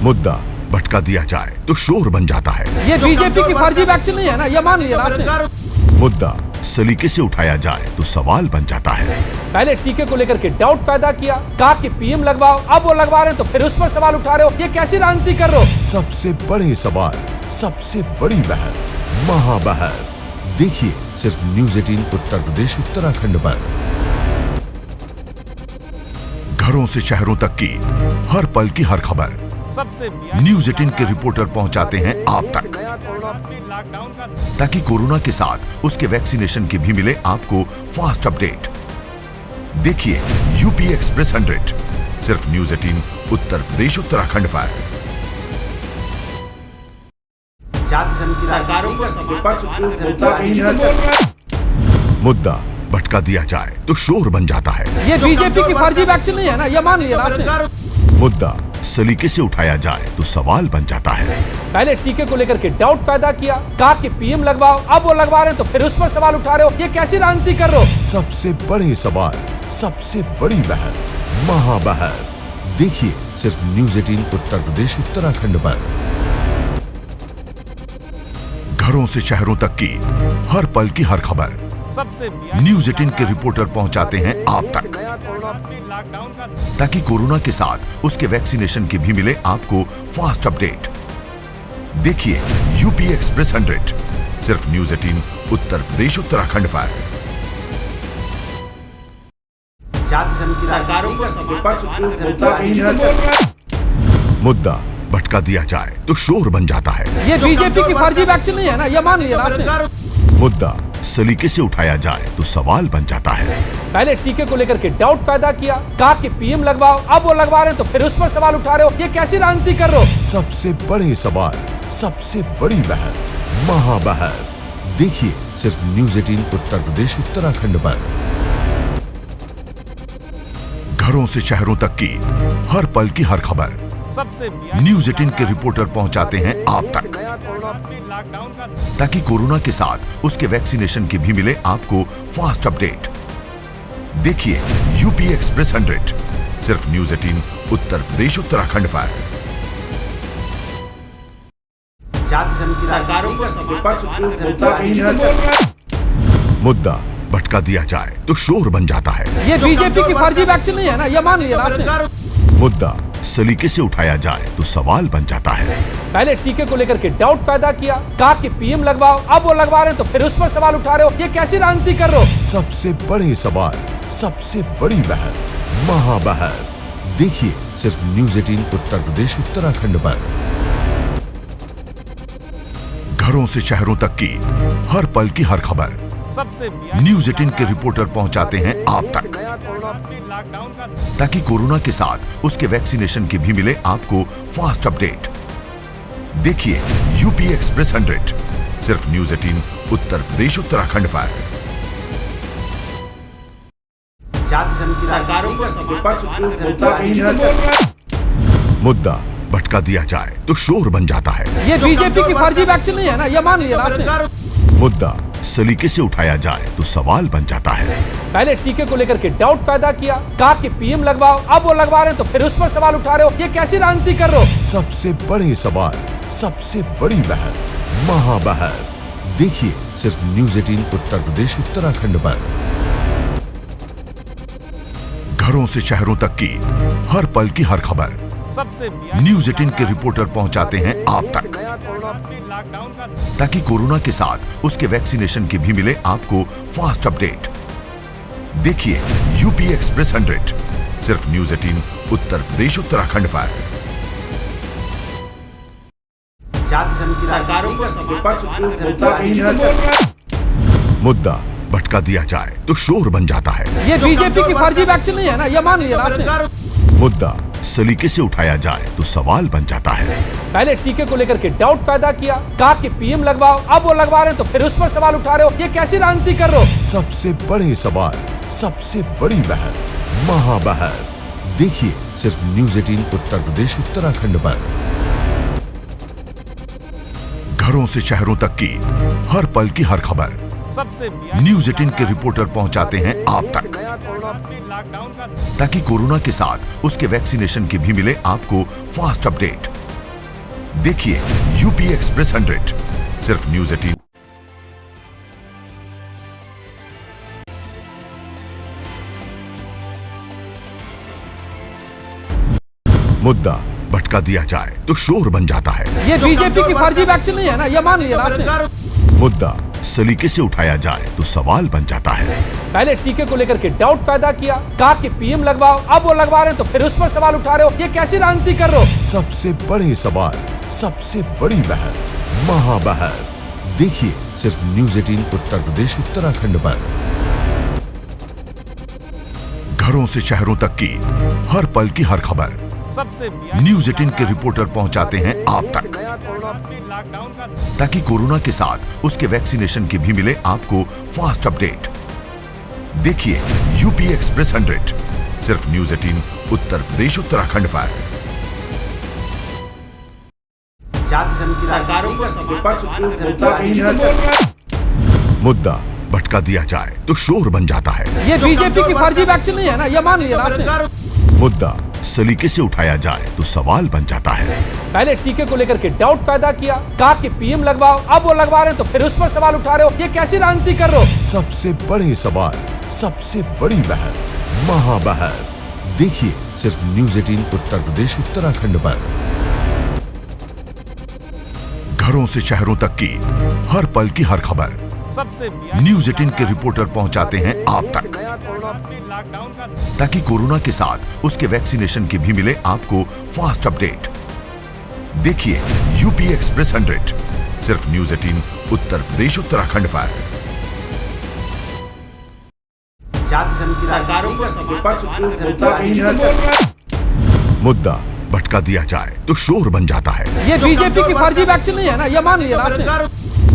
मुद्दा भटका दिया जाए तो शोर बन जाता है। ये बीजेपी की फर्जी वैक्सीन नहीं है ना, ये मान लिया आपने। मुद्दा सलीके से उठाया जाए तो सवाल बन जाता है। पहले टीके को लेकर के डाउट पैदा किया, कहा कि पीएम लगवाओ, अब वो लगवा रहे हैं तो फिर उस पर सवाल उठा रहे हो, ये कैसी राजनीति कर रहे हो? सबसे बड़े सवाल, सबसे बड़ी बहस, महाबहस देखिए सिर्फ न्यूज 18 उत्तर प्रदेश उत्तराखंड पर। घरों से शहरों तक की हर पल की हर खबर न्यूज 18 के रिपोर्टर पहुंचाते हैं आप तक, ताकि कोरोना के साथ उसके वैक्सीनेशन की भी मिले आपको फास्ट अपडेट। देखिए यूपी एक्सप्रेस 100 सिर्फ न्यूज 18 उत्तर प्रदेश उत्तराखंड पर। मुद्दा भटका दिया जाए तो शोर बन जाता है। ये बीजेपी की फर्जी वैक्सीन नहीं है ना, ये मान लिया आपने। मुद्दा सलीके से उठाया जाए तो सवाल बन जाता है। पहले टीके को लेकर के डाउट पैदा किया, कहा कि पीएम लगवाओ, अब वो लगवा रहे हैं तो फिर उस पर सवाल उठा रहे हो, ये कैसी राजनीति कर रहे हो? सबसे बड़े सवाल, सबसे बड़ी बहस, महाबहस देखिए सिर्फ न्यूज़ 18 उत्तर प्रदेश उत्तराखंड पर। घरों से शहरों तक की हर पल की हर खबर न्यूज़ 18 के रिपोर्टर पहुंचाते हैं आप तक, ताकि कोरोना के साथ उसके वैक्सीनेशन की भी मिले आपको फास्ट अपडेट। देखिए यूपी एक्सप्रेस 100 सिर्फ न्यूज़ 18 उत्तर प्रदेश उत्तराखंड पर। मुद्दा भटका दिया जाए तो शोर बन जाता है। ये बीजेपी की फर्जी वैक्सीन नहीं है ना, ये मान लिया आपने। मुद्दा सलीके से उठाया जाए तो सवाल बन जाता है। पहले टीके को लेकर के डाउट पैदा किया, कहा कि पीएम लगवाओ, अब वो लगवा रहे हैं तो फिर उस पर सवाल उठा रहे हो, ये कैसी राजनीति कर रहे हो? सबसे बड़े सवाल, सबसे बड़ी बहस, महाबहस देखिए सिर्फ न्यूज़ 18 उत्तर प्रदेश उत्तराखंड पर। घरों से शहरों तक की हर पल की हर खबर न्यूज़ 18 के रिपोर्टर पहुंचाते हैं आप तक, ताकि कोरोना के साथ उसके वैक्सीनेशन की भी मिले आपको फास्ट अपडेट। देखिए यूपी एक्सप्रेस 100 सिर्फ न्यूज़ 18 उत्तर प्रदेश उत्तराखंड पर। मुद्दा भटका दिया जाए तो शोर बन जाता है। ये बीजेपी की फर्जी वैक्सीन नहीं है ना, ये मान लिया आपने। मुद्दा सलीके से उठाया जाए तो सवाल बन जाता है। पहले टीके को लेकर के डाउट पैदा किया, कहा कि पीएम लगवाओ, अब वो लगवा रहे हैं तो फिर उस पर सवाल उठा रहे हो, ये कैसी राजनीति कर रहे हो? सबसे बड़े सवाल, सबसे बड़ी बहस, महाबहस देखिए सिर्फ न्यूज़ 18 उत्तर प्रदेश उत्तराखंड पर। घरों से शहरों तक की हर पल की हर खबर न्यूज़ 18 के रिपोर्टर पहुंचाते हैं आप तक, ताकि कोरोना के साथ उसके वैक्सीनेशन की भी मिले आपको फास्ट अपडेट। देखिए यूपी एक्सप्रेस 100 सिर्फ न्यूज़ 18 उत्तर प्रदेश उत्तराखंड पर। मुद्दा भटका दिया जाए तो शोर बन जाता है। ये बीजेपी की फर्जी वैक्सीन नहीं है ना, ये मान लिया आपने। मुद्दा सलीके से उठाया जाए तो सवाल बन जाता है। पहले टीके को लेकर के डाउट पैदा किया, कहा कि पीएम लगवाओ, अब वो लगवा रहे हैं तो फिर उस पर सवाल उठा रहे हो, ये कैसी राजनीति कर रहे हो? सबसे बड़े सवाल, सबसे बड़ी बहस, महाबहस देखिए सिर्फ न्यूज़ 18 उत्तर प्रदेश उत्तराखंड पर। घरों से शहरों तक की हर पल की हर खबर न्यूज़ 18 के रिपोर्टर पहुंचाते हैं आप तक, ताकि कोरोना के साथ उसके वैक्सीनेशन की भी मिले आपको फास्ट अपडेट। देखिए यूपी एक्सप्रेस 100 सिर्फ न्यूज़ 18 उत्तर प्रदेश उत्तराखंड पर। मुद्दा भटका दिया जाए तो शोर बन जाता है। ये बीजेपी की फर्जी वैक्सीन नहीं है ना, ये मान लिया आपने। मुद्दा सलीके से उठाया जाए तो सवाल बन जाता है। पहले टीके को लेकर के डाउट पैदा किया, कहा कि पीएम लगवाओ, अब वो लगवा रहे हैं तो फिर उस पर सवाल उठा रहे हो, ये कैसी राजनीति कर रहे हो? सबसे बड़े सवाल, सबसे बड़ी बहस, महाबहस देखिए सिर्फ न्यूज़ 18 उत्तर प्रदेश उत्तराखंड पर। घरों से शहरों तक की हर पल की हर खबर न्यूज़ 18 के रिपोर्टर पहुंचाते हैं आप तक, ताकि कोरोना के साथ उसके वैक्सीनेशन की भी मिले आपको फास्ट अपडेट। देखिए यूपी एक्सप्रेस 100 सिर्फ न्यूज़ 18। मुद्दा भटका दिया जाए तो शोर बन जाता है। ये बीजेपी की फर्जी वैक्सीन नहीं है ना, ये मान लिया आपने। मुद्दा सलीके से उठाया जाए तो सवाल बन जाता है। पहले टीके को लेकर के डाउट पैदा किया, कहा कि पीएम लगवाओ, अब वो लगवा रहे हैं तो फिर उस पर सवाल उठा रहे हो, ये कैसी राजनीति कर रहे हो? सबसे बड़े सवाल, सबसे बड़ी बहस, महाबहस देखिए सिर्फ न्यूज़ 18 उत्तर प्रदेश उत्तराखंड पर। घरों से शहरों तक की हर पल की हर खबर न्यूज़ 18 के रिपोर्टर पहुंचाते हैं आप तक, ताकि कोरोना के साथ उसके वैक्सीनेशन की भी मिले आपको फास्ट अपडेट। देखिए यूपी एक्सप्रेस 100 सिर्फ न्यूज़ 18 उत्तर प्रदेश उत्तराखंड पर। मुद्दा भटका दिया जाए तो शोर बन जाता है। ये बीजेपी की फर्जी वैक्सीन नहीं है ना, ये मान लिया आपने। मुद्दा सलीके से उठाया जाए तो सवाल बन जाता है। पहले टीके को लेकर के डाउट पैदा किया, कहा कि पीएम लगवाओ, अब वो लगवा रहे हैं तो फिर उस पर सवाल उठा रहे हो, ये कैसी राजनीति कर रहे हो? सबसे बड़े सवाल, सबसे बड़ी बहस, महाबहस देखिए सिर्फ न्यूज़ 18 उत्तर प्रदेश उत्तराखंड पर। घरों से शहरों तक की हर पल की हर खबर न्यूज़ 18 के रिपोर्टर पहुंचाते हैं आप तक, ताकि कोरोना के साथ उसके वैक्सीनेशन की भी मिले आपको फास्ट अपडेट। देखिए यूपी एक्सप्रेस 100 सिर्फ न्यूज़ 18 उत्तर प्रदेश उत्तराखंड पर। मुद्दा भटका दिया जाए तो शोर बन जाता है। ये बीजेपी की फर्जी वैक्सीन नहीं है ना, ये मान लिया आपने।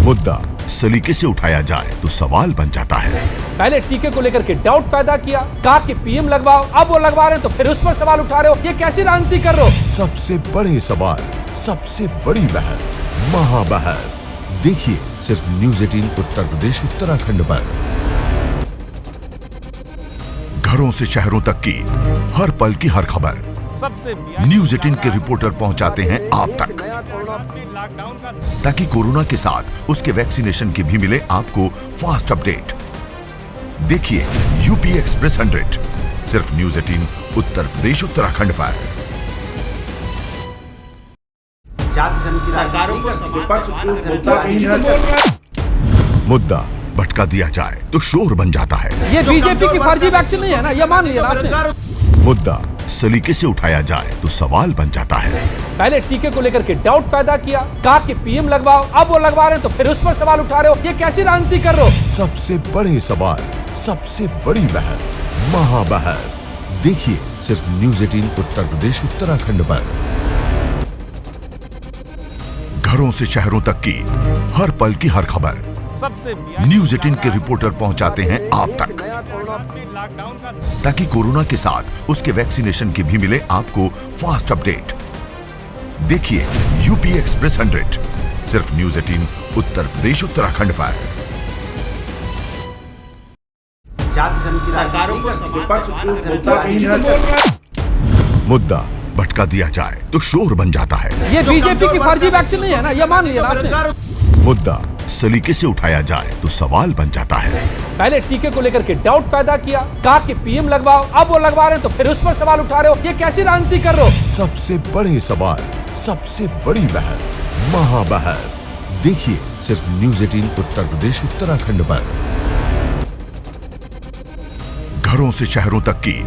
मुद्दा सलीके से उठाया जाए तो सवाल बन जाता है। पहले टीके को लेकर के डाउट पैदा किया, कहा कि पीएम लगवाओ, अब वो लगवा रहे हैं तो फिर उस पर सवाल उठा रहे हो, ये कैसी राजनीति कर रहे हो? सबसे बड़े सवाल, सबसे बड़ी बहस, महाबहस देखिए सिर्फ न्यूज़ 18 उत्तर प्रदेश उत्तराखंड पर। घरों से शहरों तक की हर पल की हर खबर न्यूज़ 18 के रिपोर्टर पहुंचाते हैं आप तक, ताकि कोरोना के साथ उसके वैक्सीनेशन की भी मिले आपको फास्ट अपडेट। देखिए यूपी एक्सप्रेस 100 सिर्फ न्यूज़ 18 उत्तर प्रदेश उत्तराखंड पर। मुद्दा भटका दिया जाए तो शोर बन जाता है। ये बीजेपी की फर्जी वैक्सीन नहीं है ना, ये मान लिया आपने। मुद्दा सलीके से उठाया जाए तो सवाल बन जाता है। पहले टीके को लेकर के डाउट पैदा किया, कहा कि पीएम लगवाओ, अब वो लगवा रहे हैं तो फिर उस पर सवाल उठा रहे हो, ये कैसी राजनीति कर रहे हो? सबसे बड़े सवाल, सबसे बड़ी बहस, महाबहस देखिए सिर्फ न्यूज़ 18 उत्तर प्रदेश उत्तराखंड पर। घरों से शहरों तक की हर पल की हर खबर न्यूज़ 18 के रिपोर्टर पहुंचाते हैं आप तक, ताकि कोरोना के साथ उसके वैक्सीनेशन की भी मिले आपको फास्ट अपडेट। देखिए यूपी एक्सप्रेस 100 सिर्फ न्यूज़ 18 उत्तर प्रदेश उत्तराखंड पर। मुद्दा भटका दिया जाए तो शोर बन जाता है। ये बीजेपी की फर्जी वैक्सीन नहीं है ना, ये मान लिया आपने। मुद्दा सलीके से उठाया जाए तो सवाल बन जाता है। पहले टीके को लेकर के डाउट पैदा किया, कहा कि पीएम लगवाओ, अब वो लगवा रहे हैं तो फिर उस पर सवाल उठा रहे हो, ये कैसी राजनीति कर रहे हो? सबसे बड़े सवाल, सबसे बड़ी बहस, महाबहस देखिए सिर्फ न्यूज़ 18 उत्तर प्रदेश उत्तराखंड पर। घरों से शहरों तक की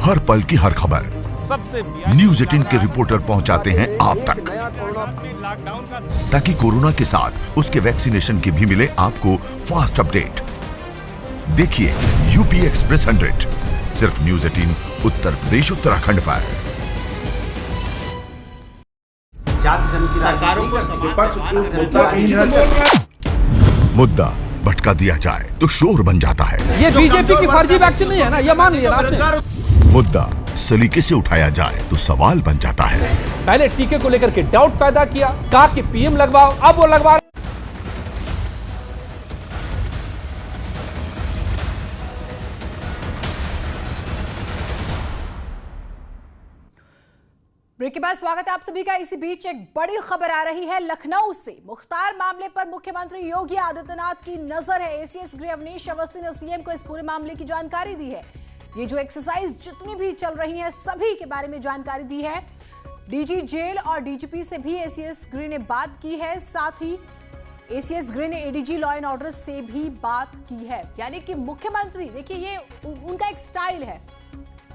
हर पल की हर खबर न्यूज़ 18 के रिपोर्टर पहुंचाते हैं आप तक, ताकि कोरोना के साथ उसके वैक्सीनेशन की भी मिले आपको फास्ट अपडेट। देखिए यूपी एक्सप्रेस 100 सिर्फ न्यूज़ 18 उत्तर प्रदेश उत्तराखंड पर। मुद्दा भटका दिया जाए तो शोर बन जाता है। ये बीजेपी की फर्जी वैक्सीन नहीं है ना, ये मान लिया आपने। मुद्दा सलीके से उठाया जाए तो सवाल बन जाता है। पहले टीके को लेकर के डाउट पैदा किया, कहा कि पीएम लगवाओ, अब वो लगवा रहे। ब्रेक के बाद स्वागत है आप सभी का। इसी बीच एक बड़ी खबर आ रही है लखनऊ से। मुख्तार मामले पर मुख्यमंत्री योगी आदित्यनाथ की नजर है। एसीएस गृह अवनीश अवस्थी ने सीएम को इस पूरे मामले की जानकारी दी है। ये जो एक्सरसाइज जितनी भी चल रही है सभी के बारे में जानकारी दी है। डीजी जेल और डीजीपी से भी एसीएस गृह ने बात की है, साथ ही एसीएस गृह ने एडीजी लॉ एंड ऑर्डर से भी बात की है। यानी कि मुख्यमंत्री, देखिए ये उनका एक स्टाइल है,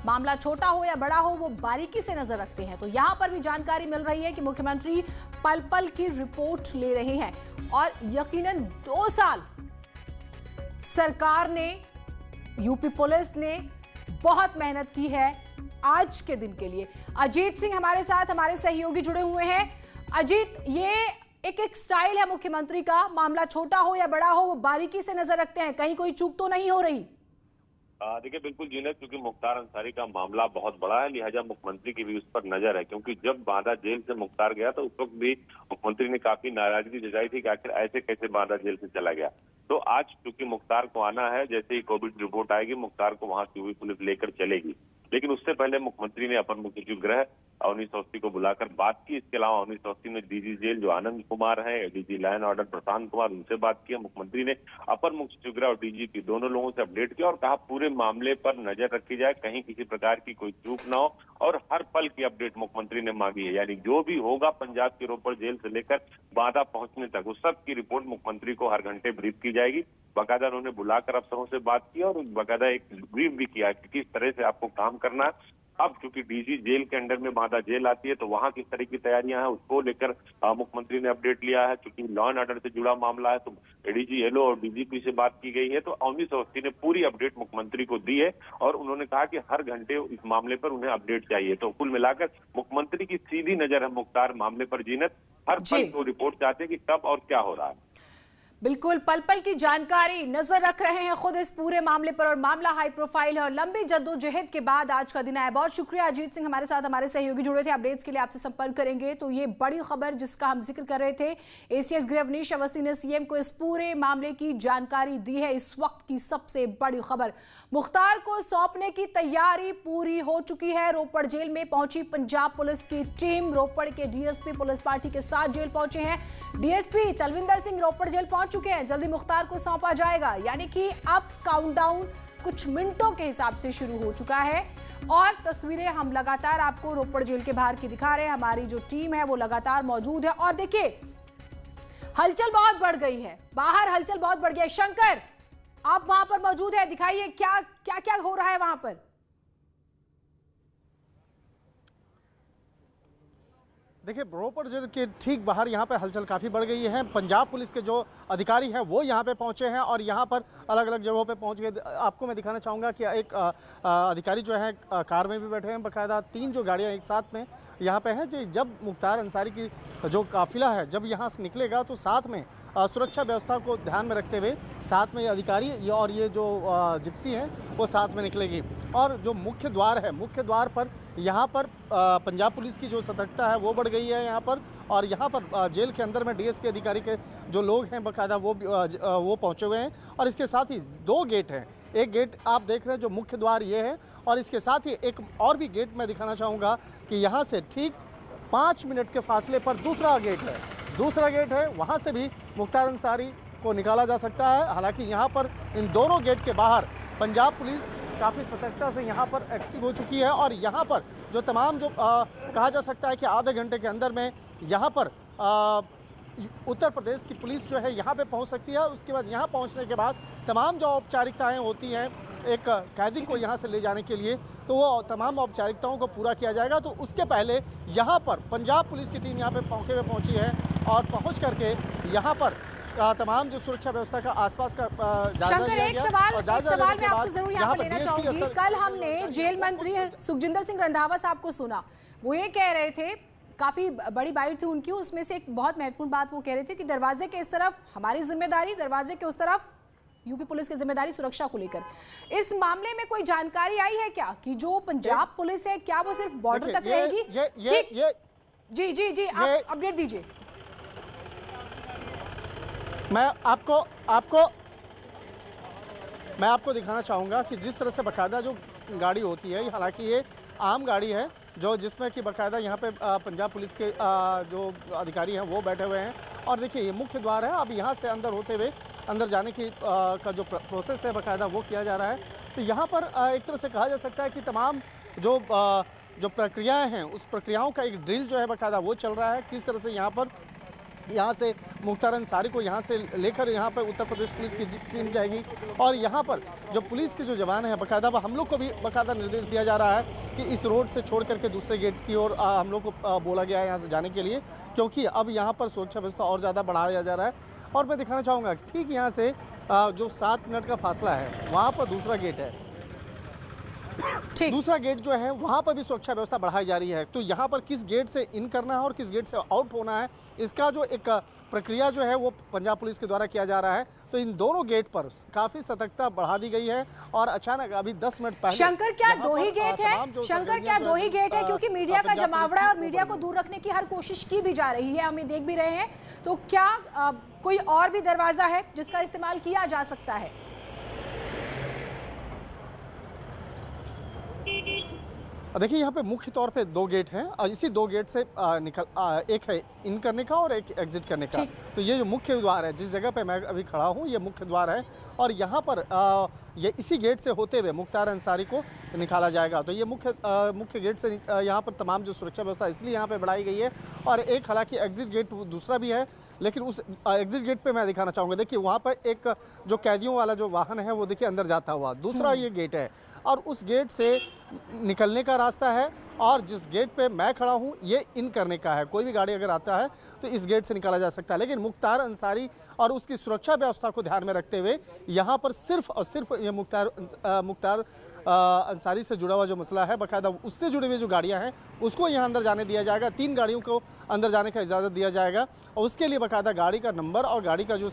मामला छोटा हो या बड़ा हो वो बारीकी से नजर रखते हैं। तो यहां पर भी जानकारी मिल रही है कि मुख्यमंत्री पल पल की रिपोर्ट ले रहे हैं और यकीनन 2 साल सरकार ने, यूपी पुलिस ने बहुत मेहनत की है आज के दिन के लिए। अजीत सिंह हमारे साथ, हमारे सहयोगी जुड़े हुए हैं। अजीत, ये एक स्टाइल है मुख्यमंत्री का, मामला छोटा हो या बड़ा हो वो बारीकी से नजर रखते हैं, कहीं कोई चूक तो नहीं हो रही? देखिए बिल्कुल जीनत, क्योंकि मुख्तार अंसारी का मामला बहुत बड़ा है, लिहाजा मुख्यमंत्री की भी उस पर नजर है। क्योंकि जब बांदा जेल से मुख्तार गया तो उस वक्त भी मुख्यमंत्री ने काफी नाराजगी जताई थी कि आखिर ऐसे कैसे बांदा जेल से चला गया। तो आज चूंकि मुख्तार को आना है, जैसे ही कोविड रिपोर्ट आएगी मुख्तार को वहां यूपी पुलिस लेकर चलेगी। लेकिन उससे पहले मुख्यमंत्री ने अपर मुख्य सचिव गृह अवनीश अवस्थी को बुलाकर बात की। इसके अलावा अवनीश अवस्थी ने डीजी जेल जो आनंद कुमार है, DG line order Prashant Kumar, उनसे बात की। मुख्यमंत्री ने अपर मुख्य सचिव गृह और डीजीपी दोनों लोगों से अपडेट किया और कहा पूरे मामले पर नजर रखी जाए, कहीं किसी प्रकार की कोई चूक ना हो, और हर पल की अपडेट मुख्यमंत्री ने मांगी है। यानी जो भी होगा पंजाब के रोपड़ जेल से लेकर बांदा पहुंचने तक उस सब की रिपोर्ट मुख्यमंत्री को हर घंटे ब्रीफ की जाएगी। बाकायदा उन्होंने बुलाकर अफसरों से बात की और बाकायदा एक ब्रीफ भी किया कि किस तरह से आपको काम करना है। अब चूंकि डीजी जेल के अंडर में बांदा जेल आती है तो वहां किस तरह की तैयारियां हैं उसको लेकर मुख्यमंत्री ने अपडेट लिया है। चूंकि लॉ एंड ऑर्डर से जुड़ा मामला है तो एडीजी एलओ और डीजीपी से बात की गई है। तो अवनीश अवस्थी ने पूरी अपडेट मुख्यमंत्री को दी है और उन्होंने कहा कि हर घंटे इस मामले पर उन्हें अपडेट चाहिए। तो कुल मिलाकर मुख्यमंत्री की सीधी नजर है मुख्तार मामले पर जीनत, हर पल को रिपोर्ट चाहते हैं कि कब और क्या हो रहा है। बिल्कुल पल पल की जानकारी नजर रख रहे हैं खुद इस पूरे मामले पर, और मामला हाई प्रोफाइल है और लंबी जद्दोजहद के बाद आज का दिन आया। बहुत शुक्रिया अजीत सिंह हमारे साथ, हमारे सहयोगी जुड़े थे। अपडेट्स के लिए आपसे संपर्क करेंगे। तो ये बड़ी खबर जिसका हम जिक्र कर रहे थे, एसीएस गृह अवनीश अवस्थी ने सीएम को इस पूरे मामले की जानकारी दी है। इस वक्त की सबसे बड़ी खबर, मुख्तार को सौंपने की तैयारी पूरी हो चुकी है। रोपड़ जेल में पहुंची पंजाब पुलिस की टीम, रोपड़ के डीएसपी पुलिस पार्टी के साथ जेल पहुंचे हैं। डीएसपी तलविंदर सिंह रोपड़ जेल पहुंच चुके हैं। जल्दी मुख्तार को सौंपा जाएगा, यानी कि अब काउंटडाउन कुछ मिनटों के हिसाब से शुरू हो चुका है। और तस्वीरें हम लगातार आपको रोपड़ जेल के बाहर की दिखा रहे हैं। हमारी जो टीम है वो लगातार मौजूद है और देखिए हलचल बहुत बढ़ गई है, बाहर हलचल बहुत बढ़ गई है। शंकर आप वहां पर मौजूद है, दिखाइए क्या क्या क्या हो रहा है वहां पर। देखिए रोपड़ जेल के ठीक बाहर यहाँ पे हलचल काफ़ी बढ़ गई है। पंजाब पुलिस के जो अधिकारी हैं वो यहाँ पे पहुँचे हैं और यहाँ पर अलग अलग जगहों पे पहुँच गए। आपको मैं दिखाना चाहूँगा कि एक अधिकारी जो है कार में भी बैठे हैं, बाकायदा 3 जो गाड़ियाँ एक साथ में यहाँ पे हैं। जब मुख्तार अंसारी की जो काफिला है जब यहाँ से निकलेगा तो साथ में सुरक्षा व्यवस्था को ध्यान में रखते हुए साथ में अधिकारी और ये जो जिप्सी हैं वो साथ में निकलेगी। और जो मुख्य द्वार है, मुख्य द्वार पर यहाँ पर पंजाब पुलिस की जो सतर्कता है वो बढ़ गई है यहाँ पर। और यहाँ पर जेल के अंदर में डीएसपी अधिकारी के जो लोग हैं बाकायदा वो पहुँचे हुए हैं। और इसके साथ ही 2 गेट हैं। एक गेट आप देख रहे हैं जो मुख्य द्वार ये है, और इसके साथ ही एक और भी गेट मैं दिखाना चाहूँगा कि यहाँ से ठीक 5 मिनट के फासले पर दूसरा गेट है। दूसरा गेट है, वहाँ से भी मुख्तार अंसारी को निकाला जा सकता है। हालांकि यहाँ पर इन दोनों गेट के बाहर पंजाब पुलिस काफ़ी सतर्कता से यहाँ पर एक्टिव हो चुकी है। और यहाँ पर जो तमाम जो कहा जा सकता है कि आधे घंटे के अंदर में यहाँ पर उत्तर प्रदेश की पुलिस जो है यहाँ पे पहुँच सकती है। उसके बाद यहाँ पहुँचने के बाद तमाम जो औपचारिकताएँ होती हैं एक कैदी को यहाँ से ले जाने के लिए, तो वो तमाम औपचारिकताओं को पूरा किया जाएगा। तो उसके पहले यहाँ पर पंजाब पुलिस की टीम यहाँ पे मौके पे पहुँची है और पहुँच करके यहाँ पर तमाम जो सुरक्षा व्यवस्था का आसपास का शंकर, एक सवाल मैं आपसे जरूर यहाँ पर लेना चाहूंगी। कल हमने जेल मंत्री सुखजिंदर सिंह रंधावा साहब को सुना, वो ये कह रहे थे, काफी बड़ी बाइट थी उनकी, उसमें से एक बहुत महत्वपूर्ण बात वो कह रहे थे कि दरवाजे के इस तरफ हमारी जिम्मेदारी, दरवाजे के उस तरफ यूपी पुलिस की जिम्मेदारी सुरक्षा को लेकर। इस मामले में कोई जानकारी आई है क्या कि जो पंजाब पुलिस है क्या वो सिर्फ बॉर्डर तक रहेगी? जी जी जी आप अपडेट दीजिए। मैं आपको दिखाना चाहूँगा कि जिस तरह से बाकायदा जो गाड़ी होती है, हालांकि ये आम गाड़ी है जो जिसमें कि बाकायदा यहाँ पे पंजाब पुलिस के जो अधिकारी हैं वो बैठे हुए हैं। और देखिए ये मुख्य द्वार है, अब यहाँ से अंदर होते हुए अंदर जाने की का जो प्रोसेस है बाकायदा वो किया जा रहा है। तो यहाँ पर एक तरह से कहा जा सकता है कि तमाम जो प्रक्रियाएँ हैं उस प्रक्रियाओं का एक ड्रिल जो है बाकायदा वो चल रहा है। किस तरह से यहाँ से मुख्तार अंसारी को यहाँ से लेकर यहाँ पर उत्तर प्रदेश पुलिस की टीम जाएगी। और यहाँ पर जो पुलिस के जो जवान हैं बाकायदा हम लोग को भी बाकायदा निर्देश दिया जा रहा है कि इस रोड से छोड़ करके दूसरे गेट की ओर हम लोग को बोला गया है यहाँ से जाने के लिए, क्योंकि अब यहाँ पर सुरक्षा व्यवस्था और ज़्यादा बढ़ाया जा रहा है। और मैं दिखाना चाहूँगा ठीक यहाँ से जो 7 मिनट का फासला है वहाँ पर दूसरा गेट है। दूसरा गेट जो है वहाँ पर भी सुरक्षा व्यवस्था बढ़ाई जा रही है। तो यहाँ पर किस गेट से इन करना है और किस गेट से आउट होना है, इसका जो एक प्रक्रिया जो है वो पंजाब पुलिस के द्वारा किया जा रहा है। तो इन दोनों गेट पर काफी सतर्कता बढ़ा दी गई है और अचानक अभी 10 मिनट पहले शंकर क्या दो ही गेट है? शंकर क्या दो ही गेट है? क्योंकि मीडिया का जमावड़ा है और मीडिया को दूर रखने की हर कोशिश की भी जा रही है, हम देख भी रहे हैं। तो क्या कोई और भी दरवाजा है जिसका इस्तेमाल किया जा सकता है? देखिए यहाँ पे मुख्य तौर पे 2 गेट हैं और इसी 2 गेट से एक है इन करने का और एक एग्जिट करने का। तो ये जो मुख्य द्वार है, जिस जगह पे मैं अभी खड़ा हूँ, ये मुख्य द्वार है और यहाँ पर ये इसी गेट से होते हुए मुख्तार अंसारी को निकाला जाएगा। तो ये मुख्य गेट से यहाँ पर तमाम जो सुरक्षा व्यवस्था इसलिए यहाँ पे बढ़ाई गई है और एक हालांकि एग्जिट गेट दूसरा भी है, लेकिन उस एग्जिट गेट पे मैं दिखाना चाहूँगा। देखिए वहाँ पर एक जो कैदियों वाला जो वाहन है वो देखिए अंदर जाता हुआ, दूसरा ये गेट है और उस गेट से निकलने का रास्ता है और जिस गेट पे मैं खड़ा हूँ ये इन करने का है। कोई भी गाड़ी अगर आता है तो इस गेट से निकाला जा सकता है, लेकिन मुख्तार अंसारी और उसकी सुरक्षा व्यवस्था को ध्यान में रखते हुए यहाँ पर सिर्फ और सिर्फ ये मुख्तार अंसारी से जुड़ा हुआ जो मसला है, बाकायदा उससे जुड़े हुए जो गाड़ियाँ हैं उसको यहाँ अंदर जाने दिया जाएगा। 3 गाड़ियों को अंदर जाने का इजाज़त दिया जाएगा और उसके लिए बाकायदा गाड़ी का नंबर और गाड़ी का जो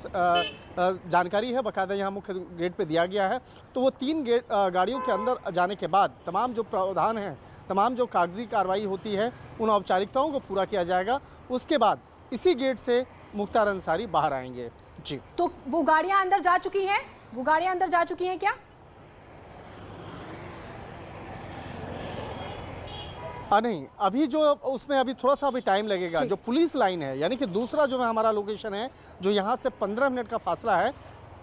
जानकारी है बाकायदा यहाँ मुख्य गेट पे दिया गया है। तो वो 3 गाड़ियों के अंदर जाने के बाद तमाम जो प्रावधान हैं, तमाम जो कागजी कार्रवाई होती है, उन औपचारिकताओं को पूरा किया जाएगा। उसके बाद इसी गेट से मुख्तार अंसारी बाहर आएंगे। जी, तो वो गाड़ियाँ अंदर जा चुकी हैं? वो गाड़ियाँ अंदर जा चुकी हैं क्या? नहीं, अभी जो उसमें अभी थोड़ा सा अभी टाइम लगेगा। जो पुलिस लाइन है, यानी कि दूसरा जो हमारा लोकेशन है, जो यहाँ से 15 मिनट का फासला है,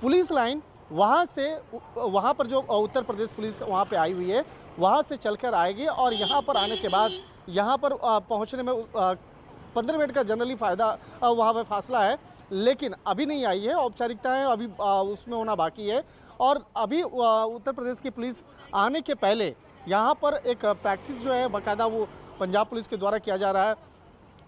पुलिस लाइन वहाँ से वहाँ पर जो उत्तर प्रदेश पुलिस वहाँ पे आई हुई है वहाँ से चलकर आएगी और यहाँ पर आने के बाद यहाँ पर पहुँचने में 15 मिनट का जनरली फ़ायदा वहाँ पे फासला है, लेकिन अभी नहीं आई है। औपचारिकताएँ अभी उसमें होना बाकी है और अभी उत्तर प्रदेश की पुलिस आने के पहले यहाँ पर एक प्रैक्टिस जो है बाकायदा वो पंजाब पुलिस के द्वारा किया जा रहा है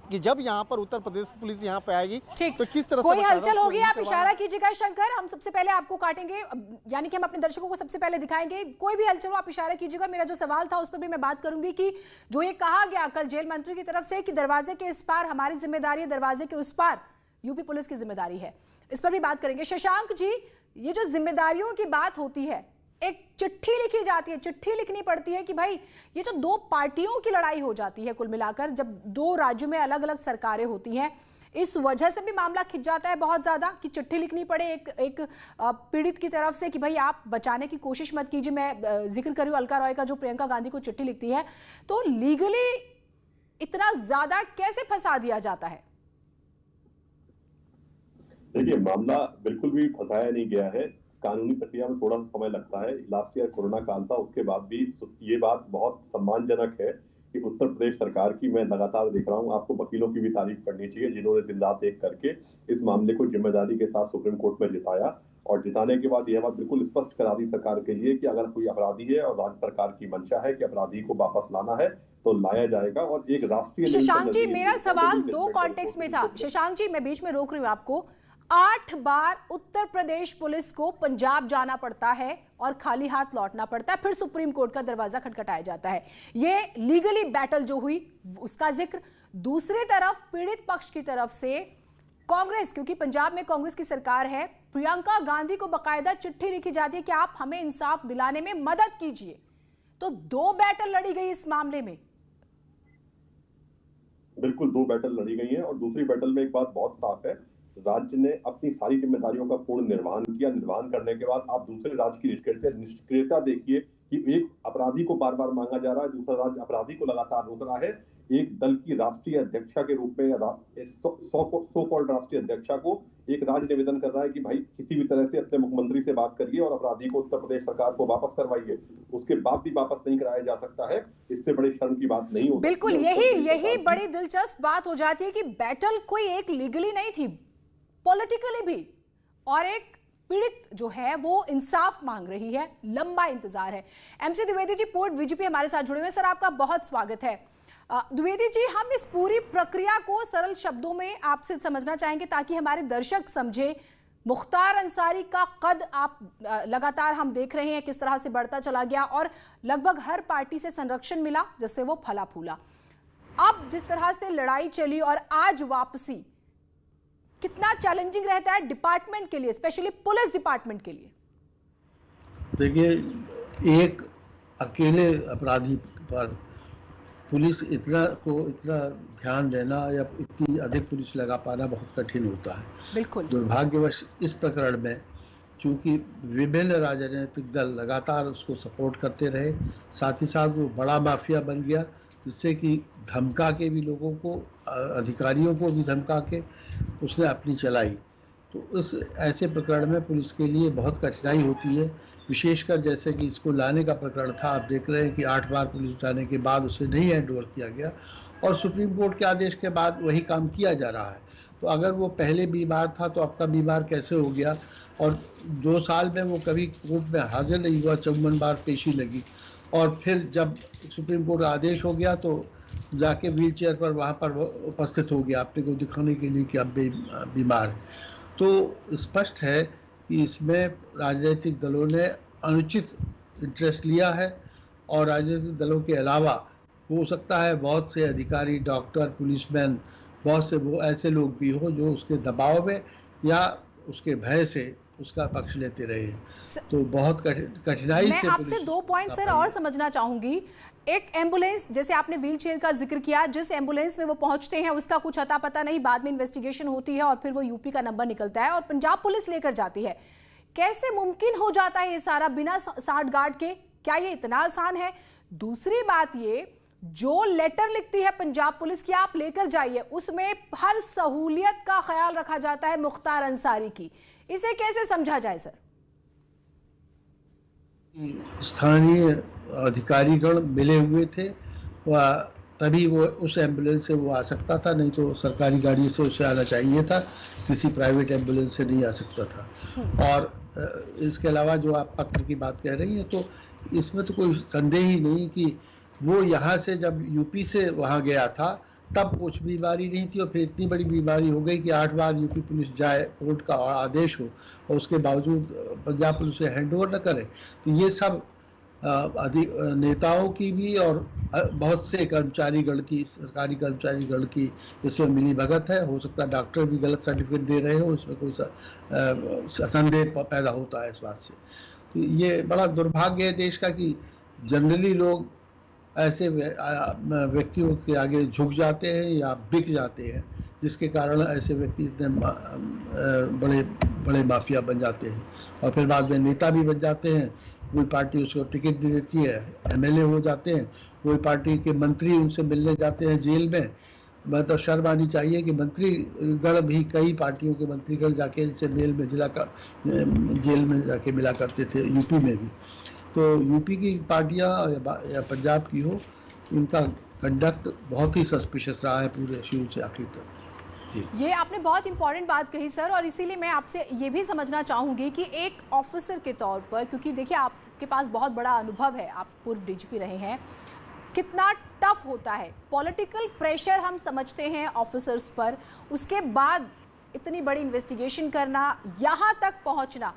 कि जब यहाँ पर उत्तर प्रदेश पुलिस यहाँ पे आएगी तो किस तरह से कोई हलचल होगी आप इशारा कीजिएगा शंकर, हम सबसे पहले आपको काटेंगे, यानी कि हम अपने दर्शकों को सबसे पहले दिखाएंगे। कोई भी हलचल हो आप इशारा कीजिएगा। मेरा जो सवाल था उस पर भी मैं बात करूंगी कि जो ये कहा गया कल जेल मंत्री की तरफ से कि दरवाजे के इस पार हमारी जिम्मेदारी है, दरवाजे के उस पार यूपी पुलिस की जिम्मेदारी है, इस पर भी बात करेंगे। शशांक जी, ये जो जिम्मेदारियों की बात होती है, एक चिट्ठी लिखी जाती है, चिट्ठी लिखनी पड़ती है कि भाई ये जो 2 पार्टियों की लड़ाई हो जाती है, कुल मिलाकर जब 2 राज्यों में अलग अलग सरकारें होती हैं, इस वजह से भी मामला खिंच जाता है बहुत ज्यादा कि चिट्ठी लिखनी पड़े एक पीड़ित की तरफ से कि भाई आप बचाने की कोशिश मत कीजिए। मैं जिक्र कर रही हूं अलका रॉय का, जो प्रियंका गांधी को चिट्ठी लिखती है। तो लीगली इतना ज्यादा कैसे फंसा दिया जाता है? देखिए, मामला बिल्कुल भी फंसाया नहीं गया है। कानूनी प्रक्रिया में थोड़ा सा समय लगता है। लास्ट ईयर कोरोना काल था, उसके बाद भी ये बात बहुत सम्मानजनक है कि उत्तर प्रदेश सरकार की, मैं लगातार देख रहा हूँ, आपको वकीलों की भी तारीफ करनी चाहिए जिन्होंने दिन रात एक करके इस मामले को जिम्मेदारी के साथ सुप्रीम कोर्ट में जिताया और जिताने के बाद यह बात बिल्कुल स्पष्ट करा दी सरकार के लिए कि अगर कोई अपराधी है और राज्य सरकार की मंशा है कि अपराधी को वापस लाना है तो लाया जाएगा। और एक राष्ट्रीय शशांक जी, मेरा सवाल 2 कॉन्टेक्स्ट में था। शशांक जी, मैं बीच में रोक रही हूँ आपको। 8 बार उत्तर प्रदेश पुलिस को पंजाब जाना पड़ता है और खाली हाथ लौटना पड़ता है, फिर सुप्रीम कोर्ट का दरवाजा खटखटाया जाता है। ये लीगली बैटल जो हुई उसका जिक्र। दूसरी तरफ पीड़ित पक्ष की तरफ से कांग्रेस, क्योंकि पंजाब में कांग्रेस की सरकार है, प्रियंका गांधी को बकायदा चिट्ठी लिखी जाती है कि आप हमें इंसाफ दिलाने में मदद कीजिए। तो 2 बैटल लड़ी गई इस मामले में। बिल्कुल 2 बैटल लड़ी गई है और दूसरी बैटल में एक बात बहुत साफ है, राज्य ने अपनी सारी जिम्मेदारियों का पूर्ण निर्वहन किया। निर्वहन करने के बाद आप दूसरे राज्य की निष्क्रियता देखिए कि एक अपराधी को बार बार मांगा जा रहा है, दूसरा राज्य अपराधी को लगातार रोक रहा है। एक दल की राष्ट्रीय अध्यक्षा के रूप में सो कॉल्ड राष्ट्रीय अध्यक्षा को एक राज्य निवेदन कर रहा है कि भाई किसी भी तरह से अपने मुख्यमंत्री से बात करिए और अपराधी को उत्तर प्रदेश सरकार को वापस करवाइए। उसके बाद भी वापस नहीं कराया जा सकता है, इससे बड़ी शर्म की बात नहीं होती। बिल्कुल, यही बड़ी दिलचस्प बात हो जाती है कि बैटल कोई एक लीगली नहीं थी, पॉलिटिकली भी, और एक पीड़ित जो है वो इंसाफ मांग रही है। लंबा इंतजार है। MC Dwivedi ji, port VGP हमारे साथ जुड़े हुए। सर, आपका बहुत स्वागत है। द्विवेदी जी, हम इस पूरी प्रक्रिया को सरल शब्दों में आपसे समझना चाहेंगे ताकि हमारे दर्शक समझे। मुख्तार अंसारी का कद आप लगातार हम देख रहे हैं किस तरह से बढ़ता चला गया और लगभग हर पार्टी से संरक्षण मिला जिससे वो फला फूला। अब जिस तरह से लड़ाई चली और आज वापसी, कितना चैलेंजिंग रहता है डिपार्टमेंट के लिए, स्पेशली पुलिस डिपार्टमेंट के लिए? देखिए, एक अकेले अपराधी पर पुलिस इतना ध्यान देना या इतनी अधिक पुलिस लगा पाना बहुत कठिन होता है। बिल्कुल। दुर्भाग्यवश इस प्रकरण में चूंकि विभिन्न राजनीतिक दल लगातार उसको सपोर्ट करते रहे, साथ ही साथ वो बड़ा माफिया बन गया, जिससे कि धमका के भी लोगों को, अधिकारियों को भी धमका के उसने अपनी चलाई। तो उस ऐसे प्रकरण में पुलिस के लिए बहुत कठिनाई होती है, विशेषकर जैसे कि इसको लाने का प्रकरण था। आप देख रहे हैं कि 8 बार पुलिस जाने के बाद उसे नहीं हैंड ओवर किया गया और सुप्रीम कोर्ट के आदेश के बाद वही काम किया जा रहा है। तो अगर वो पहले बीमार था तो अब का बीमार कैसे हो गया? और 2 साल में वो कभी कोर्ट में हाजिर नहीं हुआ, 54 बार पेशी लगी, और फिर जब सुप्रीम कोर्ट का आदेश हो गया तो जाके व्हील चेयर पर वहाँ पर उपस्थित हो गया अपने को दिखाने के लिए कि अब बीमार है। तो स्पष्ट है कि इसमें राजनीतिक दलों ने अनुचित इंटरेस्ट लिया है, और राजनीतिक दलों के अलावा हो सकता है बहुत से अधिकारी, डॉक्टर, पुलिसमैन, बहुत से वो ऐसे लोग भी हो जो उसके दबाव में या उसके भय से उसका पक्ष लेते रहे। तो बहुत कठिनाई से मैं आपसे 2 पॉइंट सर और समझना चाहूंगी। एक एम्बुलेंस, जैसे आपने व्हील चेयर का जिक्र किया, जिस एम्बुलेंस में वो पहुंचते हैं उसका कुछ अता पता नहीं, बाद में इन्वेस्टिगेशन होती है और फिर वो यूपी का नंबर निकलता है और पंजाब पुलिस लेकर जाती है। कैसे मुमकिन हो जाता है ये सारा बिना साठ गार्ड के? क्या ये इतना आसान है? दूसरी बात, ये जो लेटर लिखती है पंजाब पुलिस की आप लेकर जाइए, उसमें हर सहूलियत का ख्याल रखा जाता है मुख्तार अंसारी की, इसे कैसे समझा जाए सर? स्थानीय अधिकारीगण मिले हुए थे, तभी वो उस एम्बुलेंस से वो आ सकता था, नहीं तो सरकारी गाड़ी से उसे आना चाहिए था, किसी प्राइवेट एम्बुलेंस से नहीं आ सकता था। और इसके अलावा जो आप पत्र की बात कह रही हैं, तो इसमें तो कोई संदेह ही नहीं कि वो यहाँ से जब यूपी से वहाँ गया था तब कुछ बीमारी नहीं थी, और फिर इतनी बड़ी बीमारी हो गई कि 8 बार यूपी पुलिस जाए, कोर्ट का आदेश हो, और उसके बावजूद पंजाब पुलिस से हैंड ओवर न करे। तो ये सब नेताओं की भी और बहुत से कर्मचारीगण की, सरकारी कर्मचारीगण की इसमें मिली भगत है। हो सकता है डॉक्टर भी गलत सर्टिफिकेट दे रहे हो, उसमें कोई संदेह पैदा होता है इस बात से। तो ये बड़ा दुर्भाग्य है देश का कि जनरली लोग ऐसे व्यक्तियों के आगे झुक जाते हैं या बिक जाते हैं, जिसके कारण ऐसे व्यक्ति इतने बड़े माफिया बन जाते हैं और फिर बाद में नेता भी बन जाते हैं। कोई पार्टी उसको टिकट दे देती है, एमएलए हो जाते हैं, कोई पार्टी के मंत्री उनसे मिलने जाते हैं जेल में। मैं तो शर्म आनी चाहिए कि मंत्रीगण भी, कई पार्टियों के मंत्रीगण जाके इनसे जेल में जाके मिला करते थे, यूपी में भी। तो यूपी की पार्टियां या पंजाब की हो, इनका कंडक्ट बहुत ही सस्पिशियस रहा है पूरे शुरू से आखिर तक। ये आपने बहुत इंपॉर्टेंट बात कही सर, और इसीलिए मैं आपसे ये भी समझना चाहूँगी कि एक ऑफिसर के तौर पर, क्योंकि देखिए आपके पास बहुत बड़ा अनुभव है, आप पूर्व डीजीपी रहे हैं, कितना टफ होता है पॉलिटिकल प्रेशर हम समझते हैं ऑफिसर्स पर, उसके बाद इतनी बड़ी इन्वेस्टिगेशन करना, यहाँ तक पहुँचना,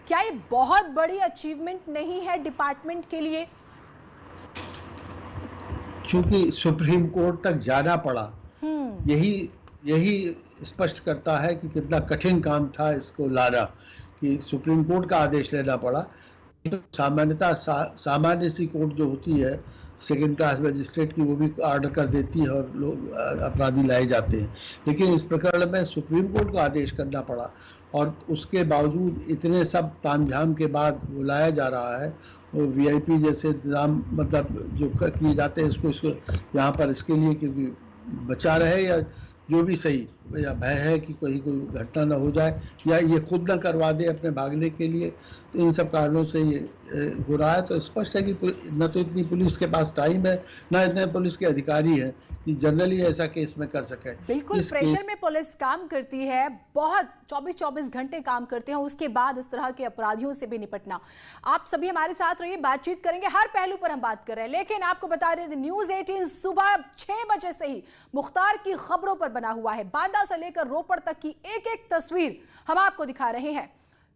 क्या ये बहुत बड़ी अचीवमेंट नहीं है डिपार्टमेंट के लिए? चूंकि सुप्रीम कोर्ट तक जाना पड़ा, यही स्पष्ट करता है कि कितना कठिन काम था इसको लाना, कि सुप्रीम कोर्ट का आदेश लेना पड़ा। सामान्यतः सामान्य सी कोर्ट जो होती है सेकंड क्लास मजिस्ट्रेट की, वो भी ऑर्डर कर देती है और लोग अपराधी लाए जाते हैं, लेकिन इस प्रकरण में सुप्रीम कोर्ट को आदेश करना पड़ा और उसके बावजूद इतने सब तामझाम के बाद वो लाया जा रहा है। वो वीआईपी जैसे इंतजाम मतलब जो किए जाते हैं इसको यहाँ पर इसके लिए क्योंकि बचा रहे या जो भी सही, या भय है कि कोई घटना ना हो जाए या ये खुद ना करवा दे अपने भागने के लिए, तो इन सब कारणों से ये हो रहा है। तो स्पष्ट है कि न तो इतनी पुलिस के पास टाइम है, ना इतने पुलिस के अधिकारी हैं कि जनरली ऐसा केस में कर सके। बिल्कुल प्रेशर में पुलिस काम करती है, बहुत 24-24 घंटे काम करते हैं, उसके बाद इस तरह के अपराधियों से भी निपटना। आप सभी हमारे साथ रहिए, बातचीत करेंगे, हर पहलू पर हम बात कर रहे हैं, लेकिन आपको बता दें न्यूज़ 18 सुबह 6 बजे से ही मुख्तार की खबरों पर बना हुआ है। बांदा से लेकर रोपड़ तक की एक एक तस्वीर हम आपको दिखा रहे हैं।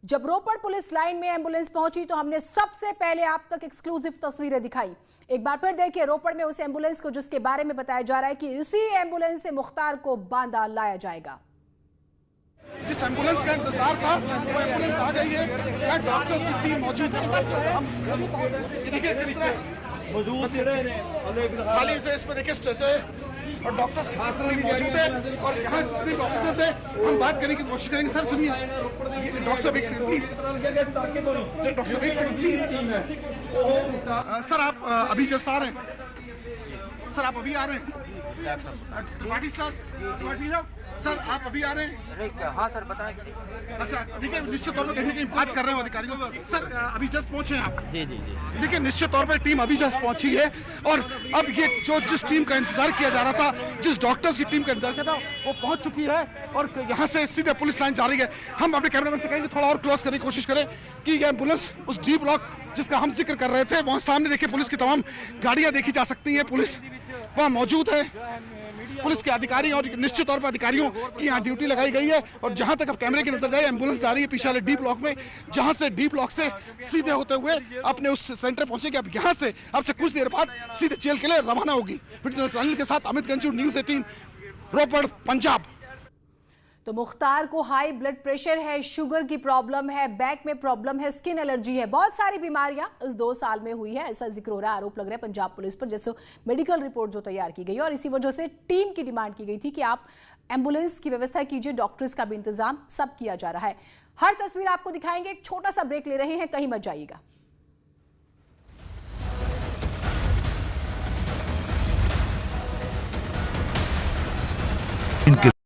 जब रोपड़ पुलिस लाइन में एम्बुलेंस पहुंची तो हमने सबसे पहले आप तक एक्सक्लूसिव तस्वीरें दिखाई। एक बार फिर देखिए रोपड़ में उस एम्बुलेंस को जिसके बारे में बताया जा रहा है कि इसी एम्बुलेंस से मुख्तार को बांदा लाया जाएगा। जिस एम्बुलेंस का इंतजार था वो एम्बुलेंस आ गई है, यहाँ डॉक्टर्स की टीम मौजूद है। हम देखिए किस तरह खाली से इसमें देखिए स्ट्रेस है और डॉक्टर्स की टीम मौजूद है और यहाँ स्थित ऑफिसर्स है। हम बात करने की कोशिश करेंगे। सर सुनिए, डॉक्टर साहब एक सेकंड प्लीज, डॉक्टर साहब एक सेकंड प्लीज। सर आप अभी जस्ट आ रहे हैं? सर आप अभी आ रहे हैं? त्रिपाठी साहब सर आप अभी आ रहे हैं? हाँ सर बताएं। अच्छा देखिए, निश्चित तौर पर कहीं ना कहीं बात कर रहे हो अधिकारियों। सर अभी जस्ट पहुंचे हैं आप? जी जी जी। देखिए निश्चित तौर पर टीम अभी जस्ट पहुंची है और अब ये जिस टीम का इंतजार किया जा रहा था, जिस डॉक्टर्स की टीम का इंतजार किया था, वो पहुंच चुकी है और यहाँ से सीधे पुलिस लाइन जा रही है। हम अपने कैमरामैन से कहेंगे थोड़ा और क्लोज करने की कोशिश करें कि ये एम्बुलेंस उस डी ब्लॉक जिसका हम जिक्र कर रहे थे, वहाँ सामने देखिए पुलिस की तमाम गाड़ियाँ देखी जा सकती हैं। पुलिस वहाँ मौजूद है, पुलिस के अधिकारी और निश्चित तौर पर अधिकारियों की यहाँ ड्यूटी लगाई गई है। और जहां तक अब कैमरे की नजर जाए, एम्बुलेंस जा रही है पीछे वाले डी ब्लॉक में, जहां से डी ब्लॉक से सीधे होते हुए अपने उस सेंटर पहुंचेगी। अब यहां से अब से कुछ देर बाद सीधे जेल के लिए रवाना होगी। फिटनेस अनिल के साथ अमित गंजू, न्यूज़ 18 रोपड़, पंजाब। तो मुख्तार को हाई ब्लड प्रेशर है, शुगर की प्रॉब्लम है, बैक में प्रॉब्लम है, स्किन एलर्जी है, बहुत सारी बीमारियां इस 2 साल में हुई है, ऐसा जिक्र हो रहा है। आरोप लग रहा है पंजाब पुलिस पर, जैसे मेडिकल रिपोर्ट जो तैयार की गई और इसी वजह से टीम की डिमांड की गई थी कि आप एम्बुलेंस की व्यवस्था कीजिए, डॉक्टर्स का भी इंतजाम सब किया जा रहा है। हर तस्वीर आपको दिखाएंगे। एक छोटा सा ब्रेक ले रहे हैं, कहीं मत जाइएगा।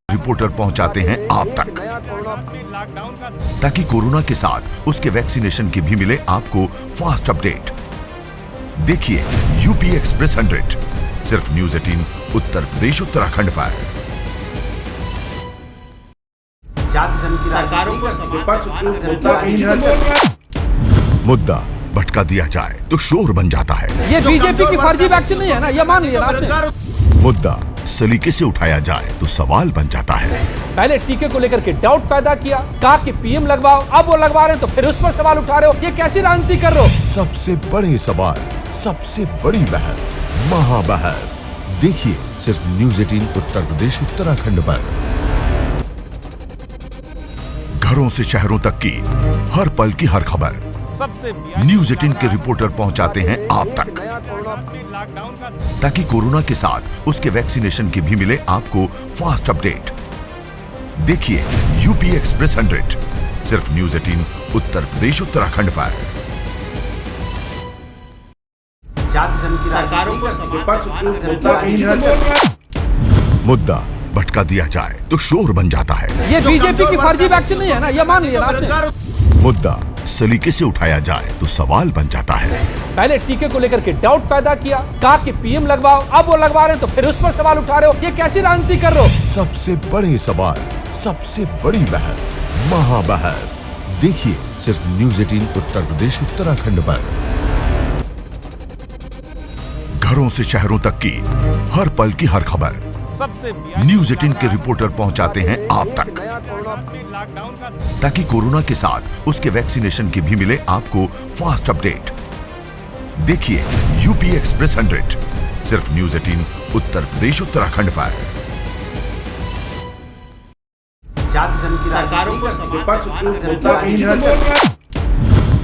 रिपोर्टर पहुंचाते हैं आप तक, ताकि कोरोना के साथ उसके वैक्सीनेशन की भी मिले आपको फास्ट अपडेट। देखिए यूपी एक्सप्रेस 100 सिर्फ न्यूज़ 18 उत्तर प्रदेश उत्तराखंड पर। मुद्दा भटका दिया जाए तो शोर बन जाता है। ये बीजेपी की फर्जी वैक्सीन नहीं है ना, ये मान लिया आपने। मुद्दा सलीके से उठाया जाए तो सवाल बन जाता है। पहले टीके को लेकर के डाउट पैदा किया, कहा कि पीएम लगवाओ, अब वो लगवा रहे हैं तो फिर उस पर सवाल उठा रहे हो, ये कैसी राजनीति कर रहे हो? सबसे बड़े सवाल, सबसे बड़ी बहस, महाबहस देखिए सिर्फ न्यूज़ 18 उत्तर प्रदेश उत्तराखंड पर। घरों से शहरों तक की हर पल की हर खबर न्यूज़ 18 के रिपोर्टर पहुंचाते हैं आप तक, ताकि कोरोना के साथ उसके वैक्सीनेशन की भी मिले आपको फास्ट अपडेट। देखिए यूपी एक्सप्रेस 100 सिर्फ न्यूज़ 18 उत्तर प्रदेश उत्तराखंड पर। मुद्दा भटका दिया जाए तो शोर बन जाता है। ये बीजेपी की फर्जी वैक्सीन नहीं है ना, ये मान लिया आपने। मुद्दा सलीके से उठाया जाए तो सवाल बन जाता है। पहले टीके को लेकर के डाउट पैदा किया, कहा कि पीएम लगवाओ, अब वो लगवा रहे हैं तो फिर उस पर सवाल उठा रहे हो, ये कैसी राजनीति कर रहे हो? सबसे बड़े सवाल, सबसे बड़ी बहस, महाबहस देखिए सिर्फ न्यूज़ 18 उत्तर प्रदेश उत्तराखंड पर। घरों से शहरों तक की हर पल की हर खबर न्यूज़ 18 के रिपोर्टर पहुंचाते हैं आप तक, ताकि कोरोना के साथ उसके वैक्सीनेशन की भी मिले आपको फास्ट अपडेट। देखिए यूपी एक्सप्रेस 100 सिर्फ न्यूज़ 18 उत्तर प्रदेश उत्तराखंड पर।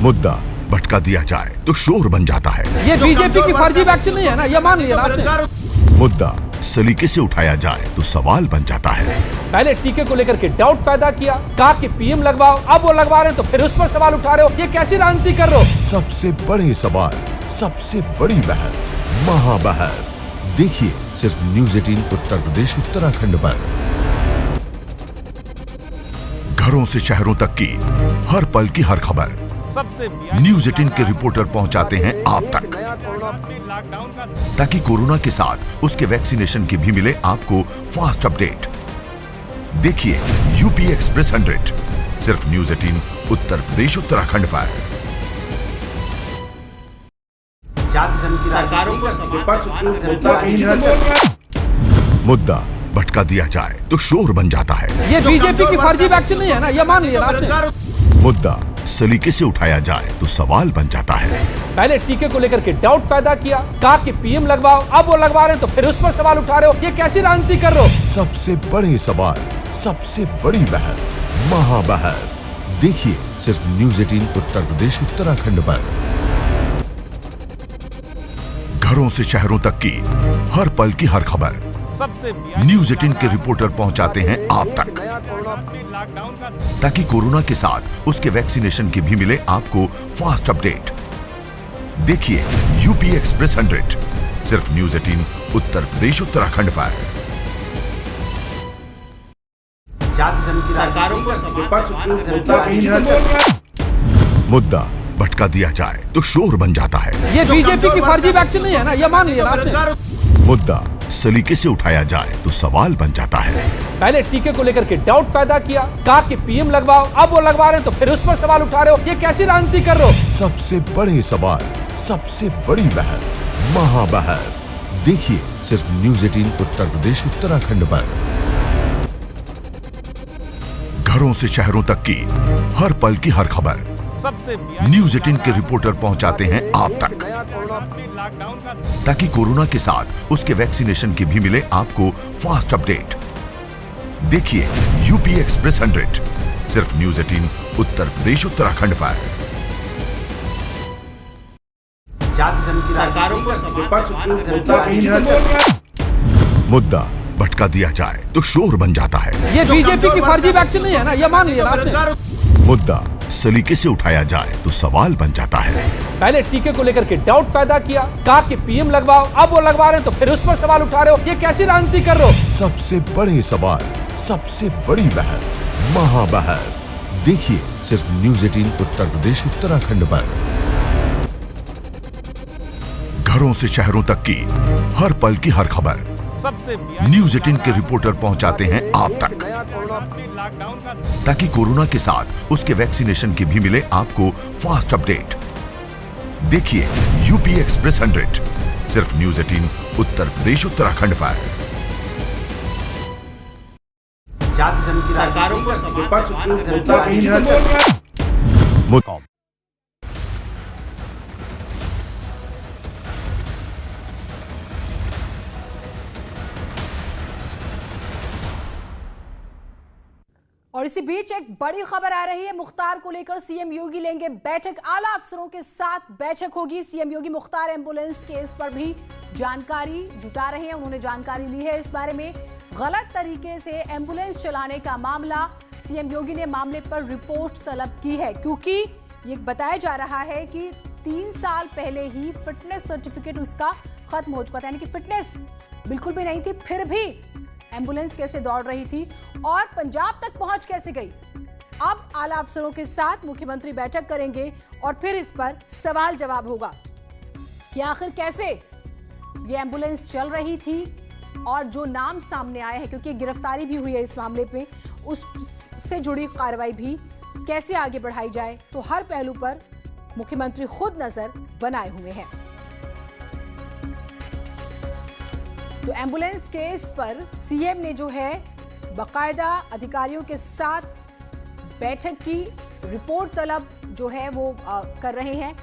मुद्दा भटका दिया जाए तो शोर बन जाता है। ये बीजेपी की फर्जी वैक्सीन नहीं है ना, ये मान लिया आपने। मुद्दा सलीके से उठाया जाए तो सवाल बन जाता है। पहले टीके को लेकर के डाउट पैदा किया, कहा कि पीएम लगवाओ, अब वो लगवा रहे हैं तो फिर उस पर सवाल उठा रहे हो, ये कैसी राजनीति कर रहे हो? सबसे बड़े सवाल, सबसे बड़ी बहस, महाबहस देखिए सिर्फ न्यूज़ 18 उत्तर प्रदेश उत्तराखंड पर। घरों से शहरों तक की हर पल की हर खबर न्यूज़ 18 के रिपोर्टर पहुंचाते हैं आप तक, ताकि कोरोना के साथ उसके वैक्सीनेशन की भी मिले आपको फास्ट अपडेट। देखिए यूपी एक्सप्रेस 100 सिर्फ न्यूज़ 18 उत्तर प्रदेश उत्तराखंड पर। मुद्दा भटका दिया जाए तो शोर बन जाता है। ये बीजेपी की फर्जी वैक्सीन नहीं है ना, ये मान लिया आपने। मुद्दा सलीके से उठाया जाए तो सवाल बन जाता है। पहले टीके को लेकर के डाउट पैदा किया, कहा कि पीएम लगवाओ, अब वो लगवा रहे हैं तो फिर उस पर सवाल उठा रहे हो, ये कैसी राजनीति कर रहे हो? सबसे बड़े सवाल, सबसे बड़ी बहस, महाबहस। देखिए सिर्फ न्यूज़ 18 उत्तर प्रदेश उत्तराखंड पर। घरों से शहरों तक की हर पल की हर खबर न्यूज़ 18 के रिपोर्टर पहुंचाते हैं आप तक, ताकि कोरोना के साथ उसके वैक्सीनेशन की भी मिले आपको फास्ट अपडेट। देखिए यूपी एक्सप्रेस 100 सिर्फ न्यूज़ 18 उत्तर प्रदेश उत्तराखंड पर। मुद्दा भटका दिया जाए तो शोर बन जाता है। ये बीजेपी की फर्जी वैक्सीन नहीं है ना, ये मान लिया आपने। मुद्दा सलीके से उठाया जाए तो सवाल बन जाता है। पहले टीके को लेकर के डाउट पैदा किया, कहा कि पीएम लगवाओ, अब वो लगवा रहे हैं तो फिर उस पर सवाल उठा रहे हो, ये कैसी राजनीति कर रहे हो? सबसे बड़े सवाल, सबसे बड़ी बहस, महाबहस। देखिए सिर्फ न्यूज़ 18 उत्तर प्रदेश उत्तराखंड पर। घरों से शहरों तक की हर पल की हर खबर न्यूज़ 18 के रिपोर्टर पहुंचाते हैं आप तक, ताकि कोरोना के साथ उसके वैक्सीनेशन की भी मिले आपको फास्ट अपडेट। देखिए यूपी एक्सप्रेस 100 सिर्फ न्यूज़ 18 उत्तर प्रदेश उत्तराखंड पर। मुद्दा भटका दिया जाए तो शोर बन जाता है। ये बीजेपी की फर्जी वैक्सीन नहीं है ना, ये मान लिया आपने। मुद्दा सलीके से उठाया जाए तो सवाल बन जाता है। पहले टीके को लेकर के डाउट पैदा किया, कहा कि पीएम लगवाओ, अब वो लगवा रहे हैं तो फिर उस पर सवाल उठा रहे हो, ये कैसी राजनीति कर रहे हो? सबसे बड़े सवाल, सबसे बड़ी बहस, महाबहस। देखिए सिर्फ न्यूज़ 18 उत्तर प्रदेश उत्तराखंड पर। घरों से शहरों तक की हर पल की हर खबर न्यूज़ 18 के रिपोर्टर पहुंचाते हैं आप तक, ताकि कोरोना के साथ उसके वैक्सीनेशन की भी मिले आपको फास्ट अपडेट। देखिए यूपी एक्सप्रेस 100 सिर्फ न्यूज़ 18 उत्तर प्रदेश उत्तराखंड पर। और इसी बीच एक बड़ी खबर आ रही है। मुख्तार को लेकर सीएम योगी लेंगे बैठक, आला अफसरों के साथ बैठक होगी। सीएम योगी मुख्तार एम्बुलेंस केस पर भी जानकारी जुटा रहे हैं। उन्होंने जानकारी ली है इस बारे में। गलत तरीके से एम्बुलेंस चलाने का मामला, सीएम योगी ने मामले पर रिपोर्ट तलब की है, क्योंकि ये बताया जा रहा है कि 3 साल पहले ही फिटनेस सर्टिफिकेट उसका खत्म हो चुका था, यानी कि फिटनेस बिल्कुल भी नहीं थी, फिर भी एम्बुलेंस कैसे दौड़ रही थी और पंजाब तक पहुंच कैसे गई। अब आला अफसरों के साथ मुख्यमंत्री बैठक करेंगे और फिर इस पर सवाल जवाब होगा कि आखिर कैसे ये एम्बुलेंस चल रही थी और जो नाम सामने आए हैं, क्योंकि गिरफ्तारी भी हुई है इस मामले पे, उससे जुड़ी कार्रवाई भी कैसे आगे बढ़ाई जाए। तो हर पहलू पर मुख्यमंत्री खुद नजर बनाए हुए हैं। तो एम्बुलेंस केस पर सीएम ने जो है बाकायदा अधिकारियों के साथ बैठक की, रिपोर्ट तलब जो है वो कर रहे हैं,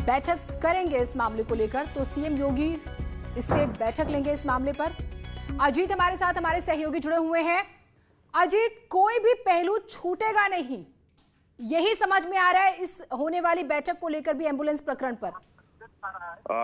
बैठक करेंगे इस मामले को लेकर। तो सीएम योगी इससे बैठक लेंगे इस मामले पर। अजीत हमारे साथ, हमारे सहयोगी जुड़े हुए हैं। अजीत, कोई भी पहलू छूटेगा नहीं, यही समझ में आ रहा है इस होने वाली बैठक को लेकर भी एम्बुलेंस प्रकरण पर।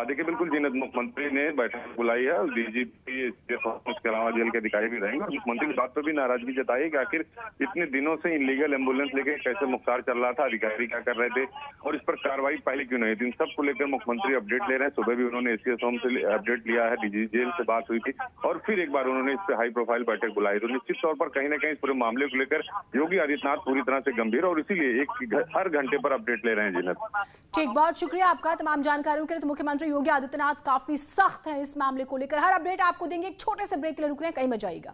देखिए बिल्कुल जीनत, मुख्यमंत्री ने बैठक बुलाई है, डीजीपी उसके अलावा जेल के अधिकारी भी रहेंगे। और मुख्यमंत्री ने बात पर भी नाराजगी जताई कि आखिर इतने दिनों से इनलीगल एम्बुलेंस लेके कैसे मुख्तार चल रहा था, अधिकारी क्या कर रहे थे और इस पर कार्रवाई पहले क्यों नहीं थी। इन सबको लेकर मुख्यमंत्री अपडेट ले रहे हैं। सुबह भी उन्होंने एसीएस होम से अपडेट लिया है, डीजी जेल से बात हुई थी और फिर एक बार उन्होंने इस पर हाई प्रोफाइल बैठक बुलाई। तो निश्चित तौर पर कहीं ना कहीं इस पूरे मामले को लेकर योगी आदित्यनाथ पूरी तरह से गंभीर और इसीलिए हर घंटे पर अपडेट ले रहे हैं। जीनत, ठीक, बहुत शुक्रिया आपका तमाम जानकारियों के लिए। तो मुख्यमंत्री योगी आदित्यनाथ काफी सख्त है इस मामले को लेकर, हर अपडेट आपको देंगे। एक छोटे से ब्रेक के लिए रुक रहे हैं, कहीं मत जाइएगा।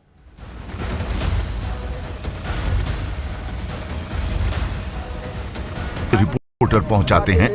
रिपोर्टर पहुंचाते हैं